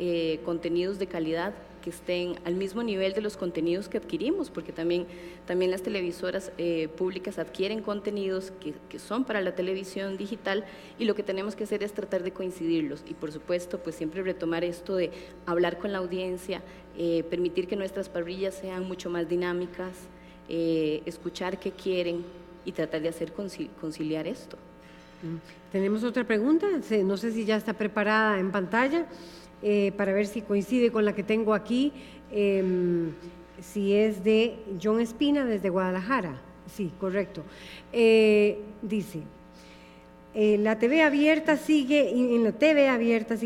contenidos de calidad que estén al mismo nivel de los contenidos que adquirimos, porque también las televisoras públicas adquieren contenidos que son para la televisión digital, y lo que tenemos que hacer es tratar de coincidirlos, y por supuesto pues siempre retomar esto de hablar con la audiencia, permitir que nuestras parrillas sean mucho más dinámicas, escuchar qué quieren y tratar de hacer conciliar esto. Tenemos otra pregunta, no sé si ya está preparada en pantalla, para ver si coincide con la que tengo aquí, si es de John Espina desde Guadalajara. Sí, correcto. Dice, en la TV abierta sigue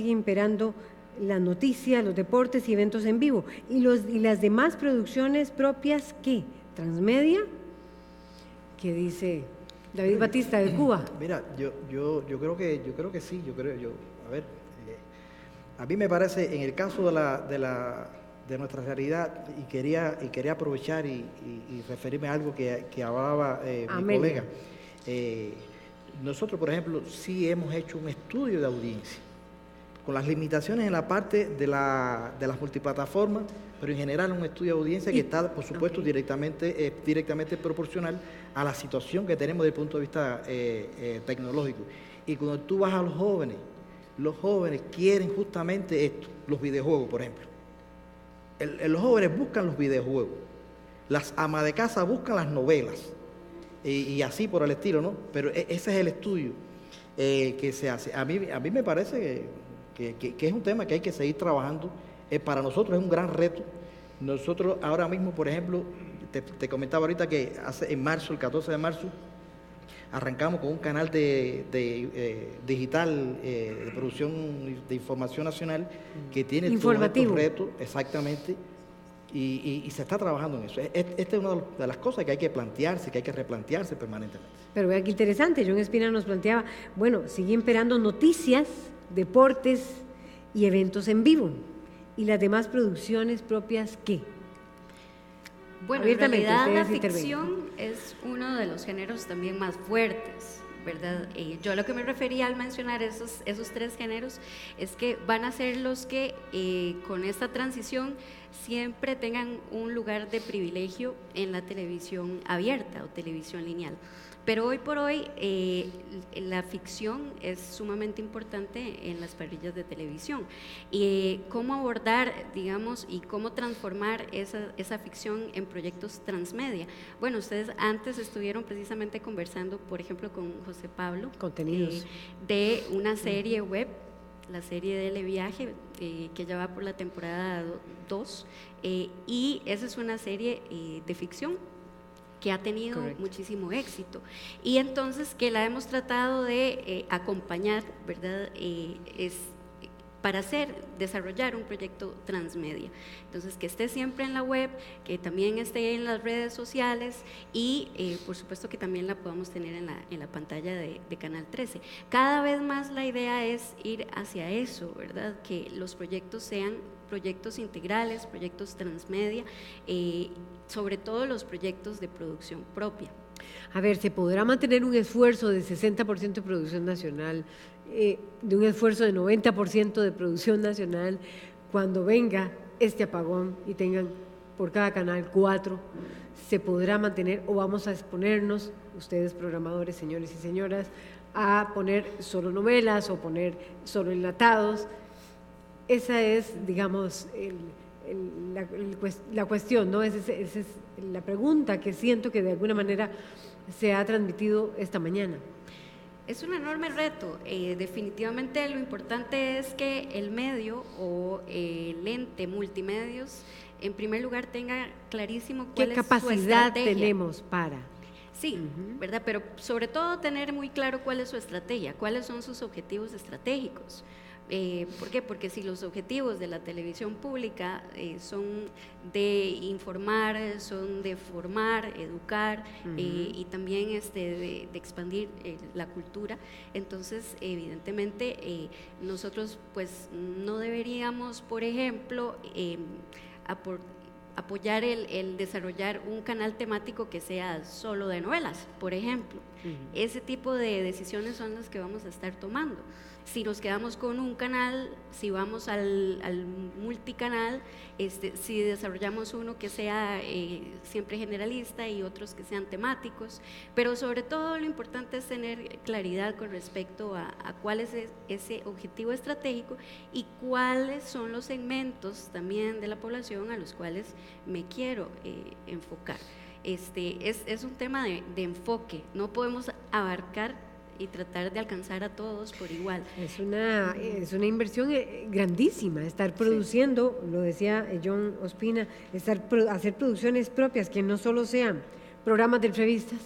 imperando la noticia, los deportes y eventos en vivo. ¿Y las demás producciones propias qué? ¿Transmedia? ¿Qué dice David Batista de Cuba? Mira, yo creo que sí, a ver, a mí me parece, en el caso de nuestra realidad, y quería aprovechar y referirme a algo que hablaba mi colega. Nosotros, por ejemplo, sí hemos hecho un estudio de audiencia, con las limitaciones en la parte de las multiplataformas, pero en general un estudio de audiencia que está, por supuesto, directamente proporcional a la situación que tenemos desde el punto de vista tecnológico. Y cuando tú vas a los jóvenes quieren justamente esto, los videojuegos, por ejemplo. Los jóvenes buscan los videojuegos, las amas de casa buscan las novelas, y así por el estilo, ¿no? Pero ese es el estudio que se hace. A mí me parece que es un tema que hay que seguir trabajando. Para nosotros es un gran reto. Nosotros ahora mismo, por ejemplo, te comentaba ahorita que en marzo, el 14 de marzo, arrancamos con un canal digital de producción de información nacional que tiene informativo, todos estos retos, exactamente, y se está trabajando en eso. Esta es una de las cosas que hay que plantearse, que hay que replantearse permanentemente. Pero vea qué interesante, John Espina nos planteaba, bueno, sigue imperando noticias, deportes y eventos en vivo. ¿Y las demás producciones propias qué? Bueno, en realidad la ficción es uno de los géneros también más fuertes, ¿verdad? Yo lo que me refería al mencionar esos tres géneros es que van a ser los que con esta transición siempre tengan un lugar de privilegio en la televisión abierta o televisión lineal. Pero hoy por hoy la ficción es sumamente importante en las parrillas de televisión. Y cómo abordar, digamos, y cómo transformar esa ficción en proyectos transmedia. Bueno, ustedes antes estuvieron precisamente conversando, por ejemplo, con José Pablo, contenidos de una serie web, la serie de Televiaje, que ya va por la temporada 2, y esa es una serie de ficción que ha tenido muchísimo éxito, y entonces que la hemos tratado de acompañar, ¿verdad? Es para desarrollar un proyecto transmedia. Entonces, que esté siempre en la web, que también esté en las redes sociales, y por supuesto que también la podamos tener en la pantalla de Canal 13. Cada vez más la idea es ir hacia eso, ¿verdad? Que los proyectos sean proyectos integrales, proyectos transmedia, sobre todo los proyectos de producción propia. A ver, ¿se podrá mantener un esfuerzo de 60% de producción nacional, de un esfuerzo de 90% de producción nacional, cuando venga este apagón y tengan por cada canal 4? ¿Se podrá mantener o vamos a exponernos, ustedes programadores, señores y señoras, a poner solo novelas o poner solo enlatados? Esa es, digamos, la cuestión, ¿no? Esa es la pregunta que siento que de alguna manera se ha transmitido esta mañana. Es un enorme reto. Definitivamente lo importante es que el medio o el ente multimedios, en primer lugar, tenga clarísimo cuál es su estrategia. ¿Qué capacidad tenemos para? Sí, ¿verdad? Pero sobre todo tener muy claro cuál es su estrategia, cuáles son sus objetivos estratégicos. ¿Por qué? Porque si los objetivos de la televisión pública son de informar, son de formar, educar, y también de expandir la cultura, entonces evidentemente nosotros pues no deberíamos, por ejemplo, apoyar el desarrollar un canal temático que sea solo de novelas, por ejemplo. Ese tipo de decisiones son las que vamos a estar tomando. Si nos quedamos con un canal, si vamos al multicanal, si desarrollamos uno que sea siempre generalista y otros que sean temáticos, pero sobre todo lo importante es tener claridad con respecto a cuál es ese objetivo estratégico y cuáles son los segmentos también de la población a los cuales me quiero enfocar. Es un tema de enfoque, no podemos abarcar y tratar de alcanzar a todos por igual. Es una inversión grandísima, estar produciendo, sí. Lo decía John Ospina, hacer producciones propias que no solo sean programas de entrevistas,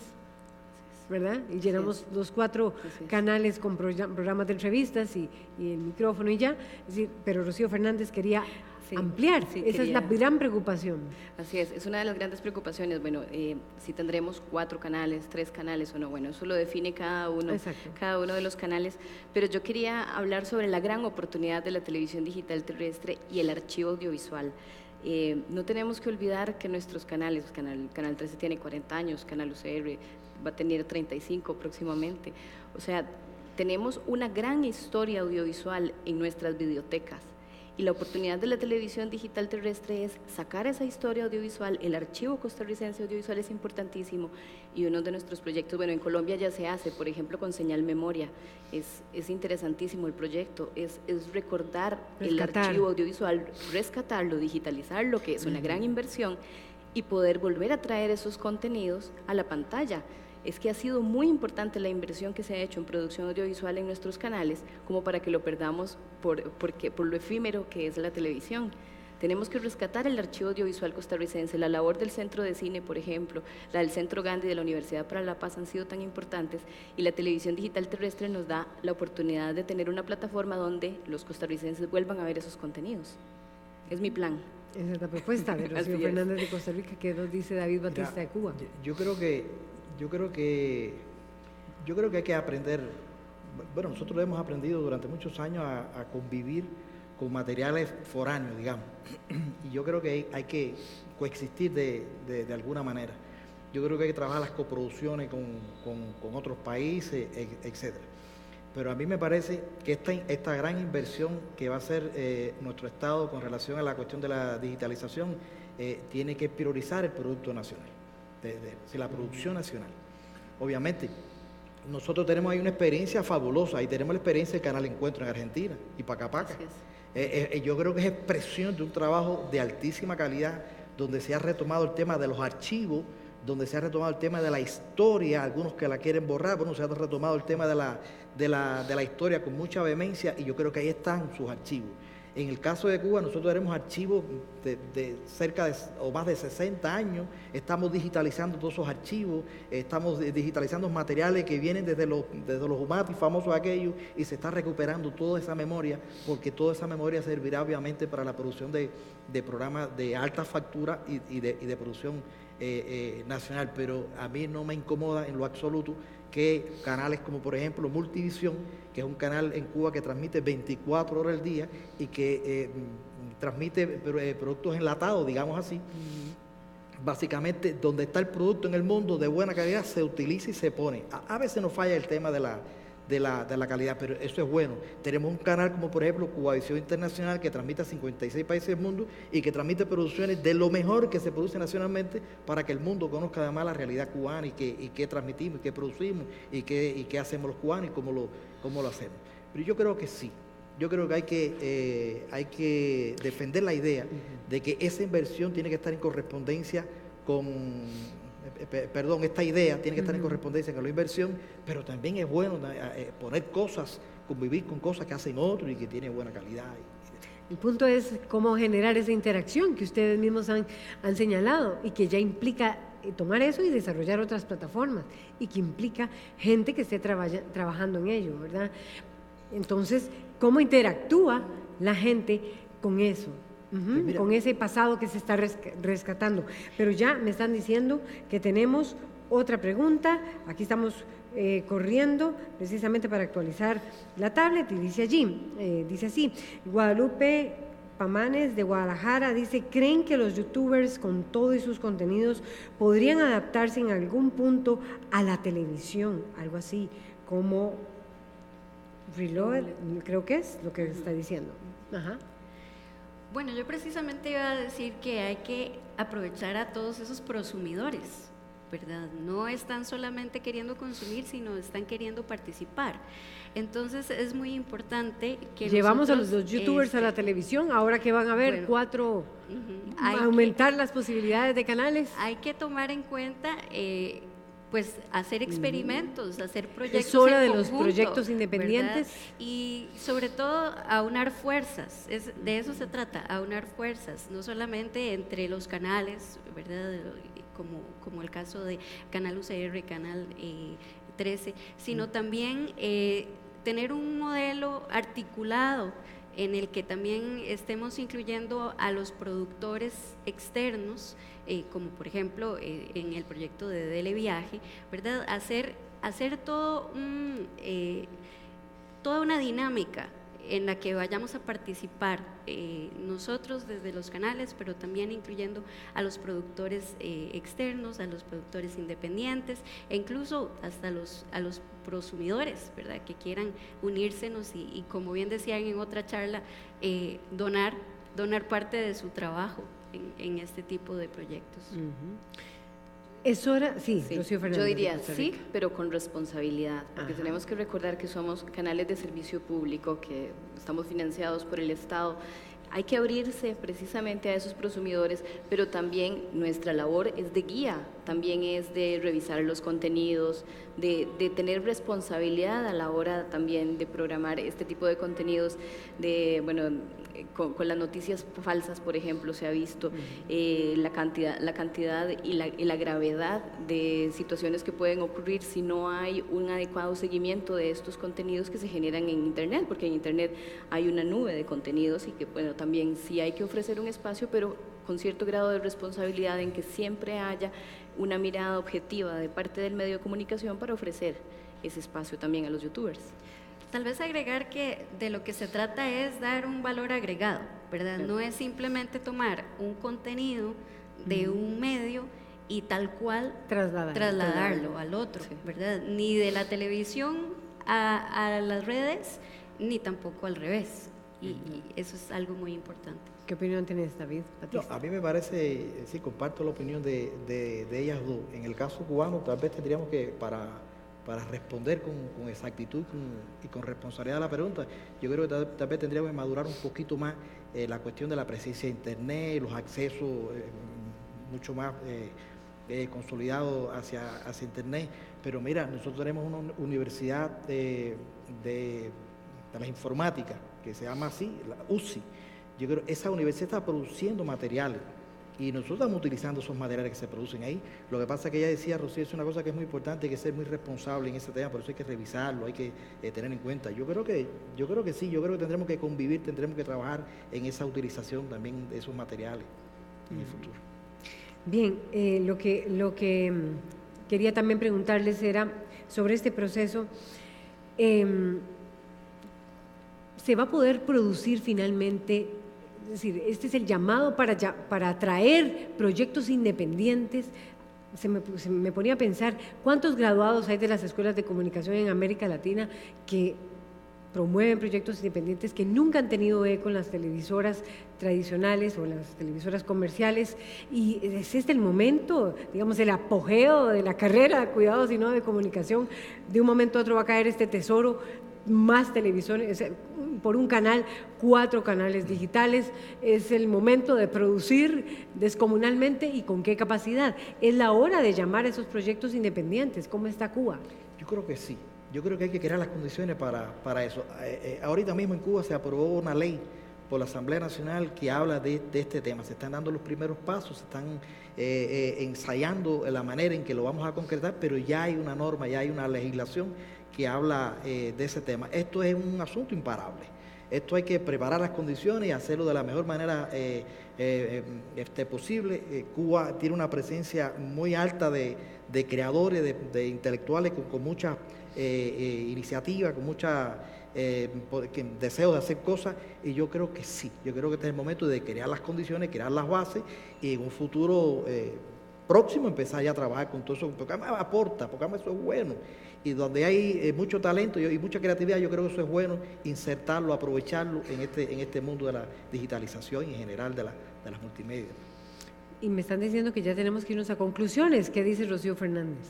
¿verdad? Y llenamos los 4 canales con programas de entrevistas y el micrófono y ya, es decir, pero Rocío Fernández quería ampliar, esa es la gran preocupación. Así es una de las grandes preocupaciones, bueno, si tendremos 4 canales, 3 canales o no, bueno, eso lo define cada uno de los canales, pero yo quería hablar sobre la gran oportunidad de la televisión digital terrestre y el archivo audiovisual. No tenemos que olvidar que nuestros canales, Canal 13 tiene 40 años, Canal UCR va a tener 35 próximamente, o sea, tenemos una gran historia audiovisual en nuestras videotecas. Y la oportunidad de la televisión digital terrestre es sacar esa historia audiovisual, el archivo costarricense audiovisual es importantísimo y uno de nuestros proyectos, bueno, en Colombia ya se hace, por ejemplo, con Señal Memoria, es interesantísimo el proyecto, es rescatar el archivo audiovisual, rescatarlo, digitalizarlo, que es una gran inversión, y poder volver a traer esos contenidos a la pantalla. Es que ha sido muy importante la inversión que se ha hecho en producción audiovisual en nuestros canales, como para que lo perdamos por lo efímero que es la televisión. Tenemos que rescatar el archivo audiovisual costarricense, la labor del Centro de Cine, por ejemplo, la del Centro Gandhi de la Universidad para la Paz han sido tan importantes, y la televisión digital terrestre nos da la oportunidad de tener una plataforma donde los costarricenses vuelvan a ver esos contenidos. Es mi plan. Esa es la propuesta de Rocío Fernández de Costa Rica, que nos dice David Batista de Cuba. Yo creo que hay que aprender, bueno, nosotros hemos aprendido durante muchos años a convivir con materiales foráneos, digamos, y yo creo que hay que coexistir de alguna manera. Yo creo que hay que trabajar las coproducciones con otros países, etcétera. Pero a mí me parece que esta gran inversión que va a hacer nuestro Estado con relación a la cuestión de la digitalización tiene que priorizar el producto nacional, la producción nacional. Obviamente, nosotros tenemos ahí una experiencia fabulosa, ahí tenemos la experiencia del Canal Encuentro en Argentina y Pacapaca. Yo creo que es expresión de un trabajo de altísima calidad, donde se ha retomado el tema de los archivos, donde se ha retomado el tema de la historia, algunos que la quieren borrar, bueno, se ha retomado el tema de la historia con mucha vehemencia, y yo creo que ahí están sus archivos. En el caso de Cuba, nosotros tenemos archivos de cerca de o más de 60 años, estamos digitalizando todos esos archivos, estamos digitalizando materiales que vienen desde los humanos famosos aquellos, y se está recuperando toda esa memoria, porque toda esa memoria servirá obviamente para la producción de programas de alta factura y de producción nacional. Pero a mí no me incomoda en lo absoluto que canales como por ejemplo Multivisión, que es un canal en Cuba que transmite 24 horas al día y que transmite productos enlatados, digamos así, básicamente donde está el producto en el mundo de buena calidad se utiliza y se pone. A veces nos falla el tema de la calidad, pero eso es bueno. Tenemos un canal como por ejemplo Cubavisión Internacional, que transmite a 56 países del mundo y que transmite producciones de lo mejor que se produce nacionalmente, para que el mundo conozca además la realidad cubana y qué transmitimos, y qué producimos y qué hacemos los cubanos y cómo lo hacemos. Pero yo creo que sí, yo creo que hay que defender la idea de que esa inversión tiene que estar en correspondencia esta idea tiene que estar en correspondencia con la inversión, pero también es bueno poner cosas, convivir con cosas que hacen otros y que tienen buena calidad. El punto es cómo generar esa interacción que ustedes mismos han señalado, y que ya implica tomar eso y desarrollar otras plataformas, y que implica gente que esté trabajando en ello, ¿verdad? Entonces, ¿cómo interactúa la gente con eso? Pues con ese pasado que se está rescatando. Pero ya me están diciendo que tenemos otra pregunta. Aquí estamos corriendo precisamente para actualizar la tablet, y dice allí, dice así: Guadalupe Pamanes de Guadalajara dice: ¿creen que los youtubers con todos sus contenidos podrían adaptarse en algún punto a la televisión? Algo así como Reload, creo que es lo que está diciendo. Ajá. Bueno, yo precisamente iba a decir que hay que aprovechar a todos esos prosumidores, ¿verdad? No están solamente queriendo consumir, sino están queriendo participar. Entonces es muy importante que llevamos nosotros, a los youtubers a la televisión, ahora que van a ver bueno, aumentar las posibilidades de canales. Hay que tomar en cuenta pues hacer experimentos, hacer proyectos es hora en de los conjunto, proyectos independientes, ¿verdad? Y sobre todo aunar fuerzas, de eso se trata, aunar fuerzas, no solamente entre los canales, ¿verdad? Como el caso de Canal UCR, Canal 13, sino también tener un modelo articulado en el que también estemos incluyendo a los productores externos, como por ejemplo en el proyecto de Dele Viaje, ¿verdad? Hacer todo toda una dinámica en la que vayamos a participar nosotros desde los canales, pero también incluyendo a los productores externos, a los productores independientes e incluso hasta a los prosumidores, ¿verdad? Que quieran unírsenos y como bien decían en otra charla, donar parte de su trabajo en este tipo de proyectos. Es hora, sí, Rocío Fernández, yo diría sí, pero con responsabilidad, porque tenemos que recordar que somos canales de servicio público, que estamos financiados por el Estado. Hay que abrirse precisamente a esos prosumidores, pero también nuestra labor es de guía, también es de revisar los contenidos, de tener responsabilidad a la hora también de programar este tipo de contenidos, con las noticias falsas, por ejemplo, se ha visto la cantidad y la gravedad de situaciones que pueden ocurrir si no hay un adecuado seguimiento de estos contenidos que se generan en Internet, porque en Internet hay una nube de contenidos y que, bueno, también sí hay que ofrecer un espacio, pero con cierto grado de responsabilidad en que siempre haya una mirada objetiva de parte del medio de comunicación para ofrecer ese espacio también a los youtubers. Tal vez agregar que de lo que se trata es dar un valor agregado, ¿verdad? No es simplemente tomar un contenido de un medio y tal cual trasladarlo al otro, ¿verdad? Ni de la televisión a las redes, ni tampoco al revés. Y eso es algo muy importante. ¿Qué opinión tienes, David? No, a mí me parece, sí, comparto la opinión de ellas dos. En el caso cubano, tal vez tendríamos que, para responder con exactitud y con responsabilidad a la pregunta, yo creo que tal vez tendríamos que madurar un poquito más la cuestión de la presencia de Internet, los accesos mucho más consolidados hacia Internet. Pero mira, nosotros tenemos una universidad de la informática, que se llama así, la UCI. Yo creo que esa universidad está produciendo materiales y nosotros estamos utilizando esos materiales que se producen ahí. Lo que pasa es que ella decía, Rocío, es una cosa que es muy importante, hay que ser muy responsable en ese tema, por eso hay que revisarlo, hay que tener en cuenta. Yo creo que sí, yo creo que tendremos que convivir, tendremos que trabajar en esa utilización también de esos materiales en el futuro. Bien, lo que quería también preguntarles era sobre este proceso. ¿Se va a poder producir finalmente? Es decir, este es el llamado para atraer proyectos independientes. Se me ponía a pensar, ¿cuántos graduados hay de las escuelas de comunicación en América Latina que promueven proyectos independientes que nunca han tenido eco en las televisoras tradicionales o en las televisoras comerciales? Y es este el momento, digamos, el apogeo de la carrera de cuidados y no de comunicación. De un momento a otro va a caer este tesoro, más televisiones, por un canal, 4 canales digitales. Es el momento de producir descomunalmente y con qué capacidad. Es la hora de llamar a esos proyectos independientes. ¿Cómo está Cuba? Yo creo que sí. Yo creo que hay que crear las condiciones para eso. Ahorita mismo en Cuba se aprobó una ley por la Asamblea Nacional que habla de este tema. Se están dando los primeros pasos, se están ensayando la manera en que lo vamos a concretar, pero ya hay una norma, ya hay una legislación que habla de ese tema. Esto es un asunto imparable. Esto hay que preparar las condiciones y hacerlo de la mejor manera posible. Cuba tiene una presencia muy alta de creadores, de intelectuales con mucha iniciativa, con mucha deseo de hacer cosas, y yo creo que sí. Yo creo que este es el momento de crear las condiciones, crear las bases y en un futuro próximo a empezar ya a trabajar con todo eso, porque además aporta, porque además eso es bueno. Y donde hay mucho talento y mucha creatividad, yo creo que eso es bueno insertarlo, aprovecharlo en este mundo de la digitalización y en general de las multimedia. Y me están diciendo que ya tenemos que irnos a conclusiones. ¿Qué dice Rocío Fernández?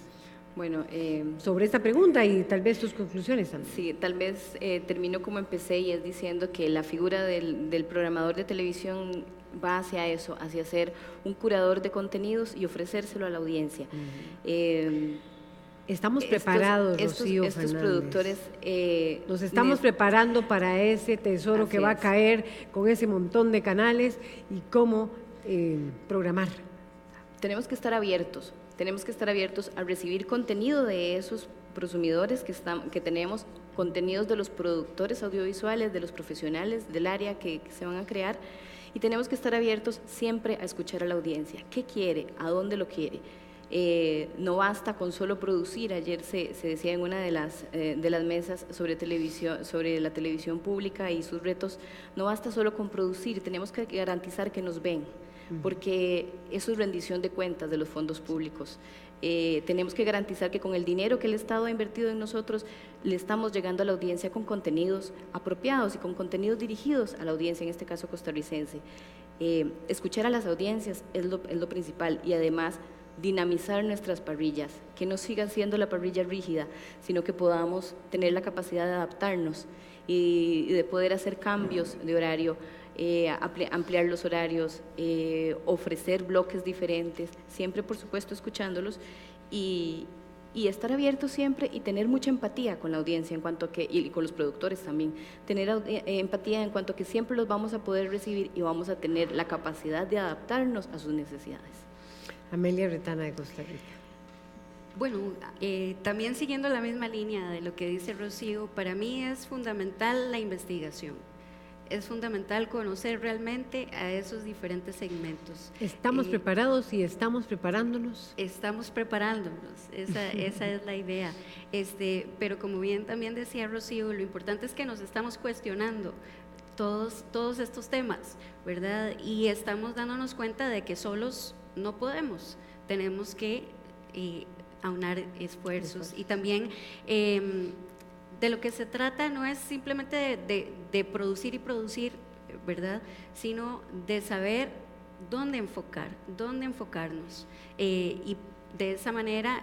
Bueno, Sobre esta pregunta y tal vez tus conclusiones también. sí, tal vez termino como empecé, y es diciendo que la figura del programador de televisión va hacia eso, hacia ser un curador de contenidos y ofrecérselo a la audiencia. Estamos preparados, Rocío estos Fernández. productores... Nos estamos preparando para ese tesoro que va a caer con ese montón de canales y cómo programar. Tenemos que estar abiertos a recibir contenido de esos prosumidores que tenemos, contenidos de los productores audiovisuales, de los profesionales del área que se van a crear, y tenemos que estar abiertos siempre a escuchar a la audiencia. ¿Qué quiere? ¿A dónde lo quiere? No basta con solo producir. Ayer se decía en una de las mesas sobre televisión, sobre la televisión pública y sus retos, no basta solo con producir, tenemos que garantizar que nos ven, porque eso es rendición de cuentas de los fondos públicos. Tenemos que garantizar que con el dinero que el Estado ha invertido en nosotros, le estamos llegando a la audiencia con contenidos apropiados y con contenidos dirigidos a la audiencia, en este caso costarricense. Escuchar a las audiencias es lo principal, y además dinamizar nuestras parrillas, que no sigan siendo la parrilla rígida, sino que podamos tener la capacidad de adaptarnos y de poder hacer cambios de horario, ampliar los horarios, ofrecer bloques diferentes, siempre por supuesto escuchándolos y estar abiertos siempre y tener mucha empatía con la audiencia en cuanto a que, y con los productores también, tener empatía en cuanto a que siempre los vamos a poder recibir y vamos a tener la capacidad de adaptarnos a sus necesidades. Amelia Retana, de Costa Rica. Bueno, también siguiendo la misma línea de lo que dice Rocío, para mí es fundamental la investigación. Es fundamental conocer realmente a esos diferentes segmentos. ¿Estamos preparados y estamos preparándonos? Estamos preparándonos, esa es la idea. Pero como bien también decía Rocío, lo importante es que nos estamos cuestionando todos estos temas, ¿verdad? Y estamos dándonos cuenta de que solos no podemos, tenemos que aunar esfuerzos. Y también de lo que se trata no es simplemente de producir y producir, ¿verdad? Sino de saber dónde enfocarnos. Y de esa manera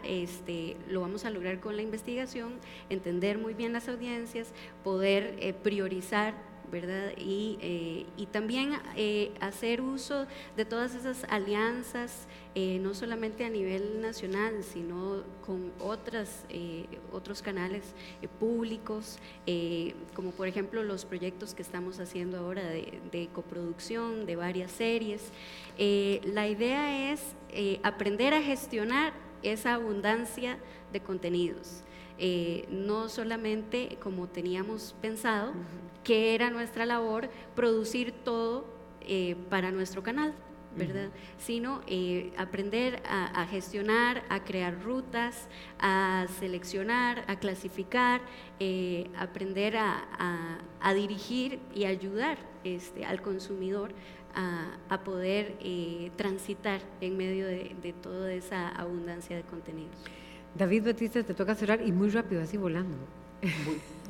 lo vamos a lograr con la investigación, entender muy bien las audiencias, poder priorizar, ¿verdad? Y también hacer uso de todas esas alianzas, no solamente a nivel nacional, sino con otros canales públicos, como por ejemplo los proyectos que estamos haciendo ahora de coproducción de varias series. La idea es aprender a gestionar esa abundancia de contenidos. No solamente como teníamos pensado, que era nuestra labor producir todo para nuestro canal, ¿verdad? Sino aprender a gestionar, a crear rutas, a seleccionar, a clasificar, aprender a dirigir y ayudar al consumidor a poder transitar en medio de toda esa abundancia de contenidos. David Batista, te toca cerrar y muy rápido, así volando.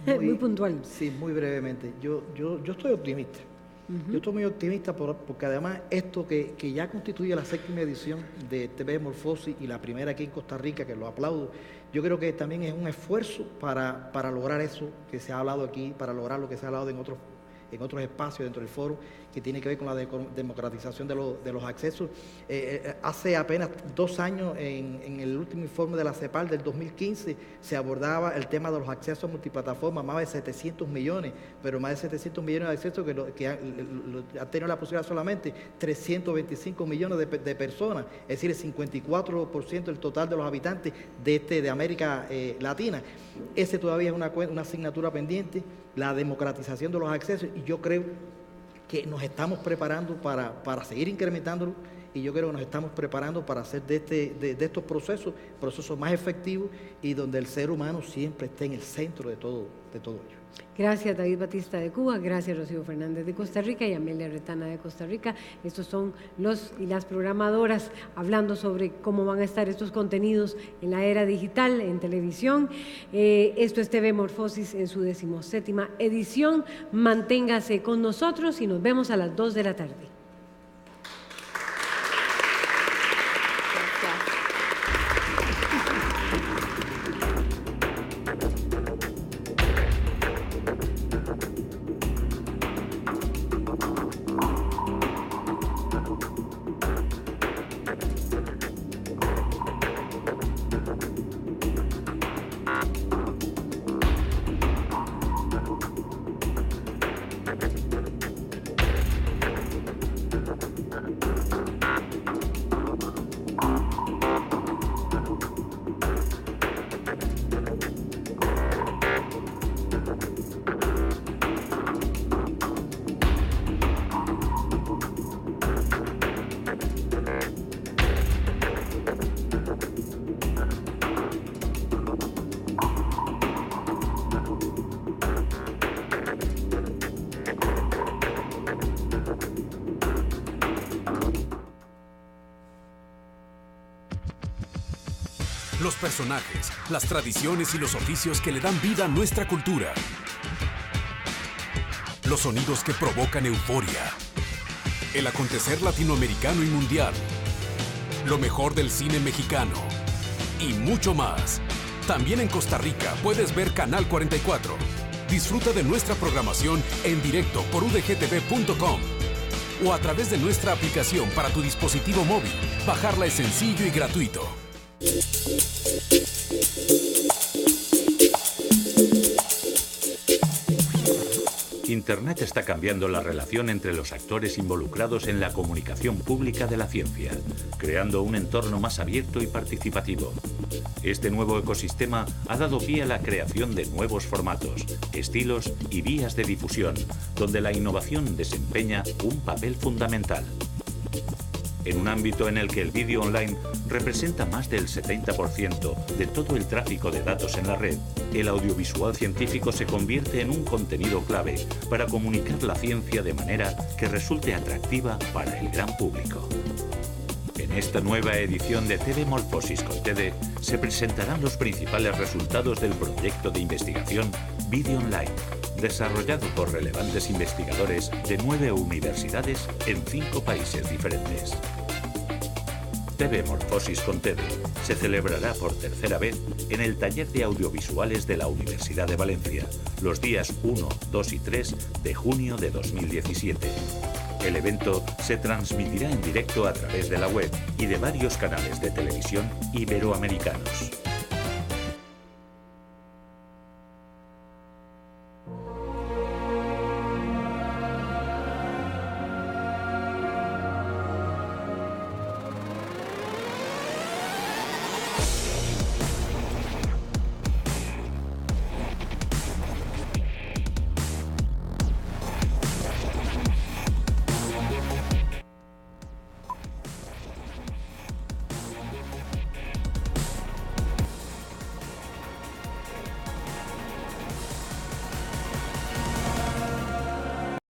Muy puntual. Sí, muy brevemente. Yo estoy optimista. Yo estoy muy optimista porque además esto que ya constituye la 7ª edición de TV Morfosis y la primera aquí en Costa Rica, que lo aplaudo, yo creo que también es un esfuerzo para lograr eso que se ha hablado aquí, para lograr lo que se ha hablado en otros espacios dentro del foro, que tiene que ver con la democratización de los accesos. Hace apenas 2 años, en el último informe de la CEPAL del 2015, se abordaba el tema de los accesos multiplataforma, más de 700 millones, pero más de 700 millones de accesos que han tenido la posibilidad solamente 325 millones de personas, es decir, el 54% del total de los habitantes de América Latina. Ese todavía es una asignatura pendiente, la democratización de los accesos, y yo creo que nos estamos preparando para seguir incrementándolo y yo creo que nos estamos preparando para hacer de estos procesos más efectivos y donde el ser humano siempre esté en el centro de todo ello. Gracias, David Batista de Cuba, gracias, Rocío Fernández de Costa Rica y Amelia Retana de Costa Rica. Estos son los y las programadoras hablando sobre cómo van a estar estos contenidos en la era digital, en televisión. Esto es TV Morfosis en su 17ª edición. Manténgase con nosotros y nos vemos a las 2 de la tarde. Los personajes, las tradiciones y los oficios que le dan vida a nuestra cultura. Los sonidos que provocan euforia. El acontecer latinoamericano y mundial. Lo mejor del cine mexicano. Y mucho más. También en Costa Rica puedes ver Canal 44. Disfruta de nuestra programación en directo por udgtv.com o a través de nuestra aplicación para tu dispositivo móvil. Bajarla es sencillo y gratuito. Internet está cambiando la relación entre los actores involucrados en la comunicación pública de la ciencia, creando un entorno más abierto y participativo. Este nuevo ecosistema ha dado pie a la creación de nuevos formatos, estilos y vías de difusión, donde la innovación desempeña un papel fundamental. En un ámbito en el que el vídeo online representa más del 70% de todo el tráfico de datos en la red, el audiovisual científico se convierte en un contenido clave para comunicar la ciencia de manera que resulte atractiva para el gran público. En esta nueva edición de TV Morfosis con TED se presentarán los principales resultados del proyecto de investigación Video Online, desarrollado por relevantes investigadores de 9 universidades en 5 países diferentes. TV Morfosis con TED se celebrará por tercera vez en el Taller de Audiovisuales de la Universidad de Valencia, los días 1, 2 y 3 de junio de 2017. El evento se transmitirá en directo a través de la web y de varios canales de televisión iberoamericanos.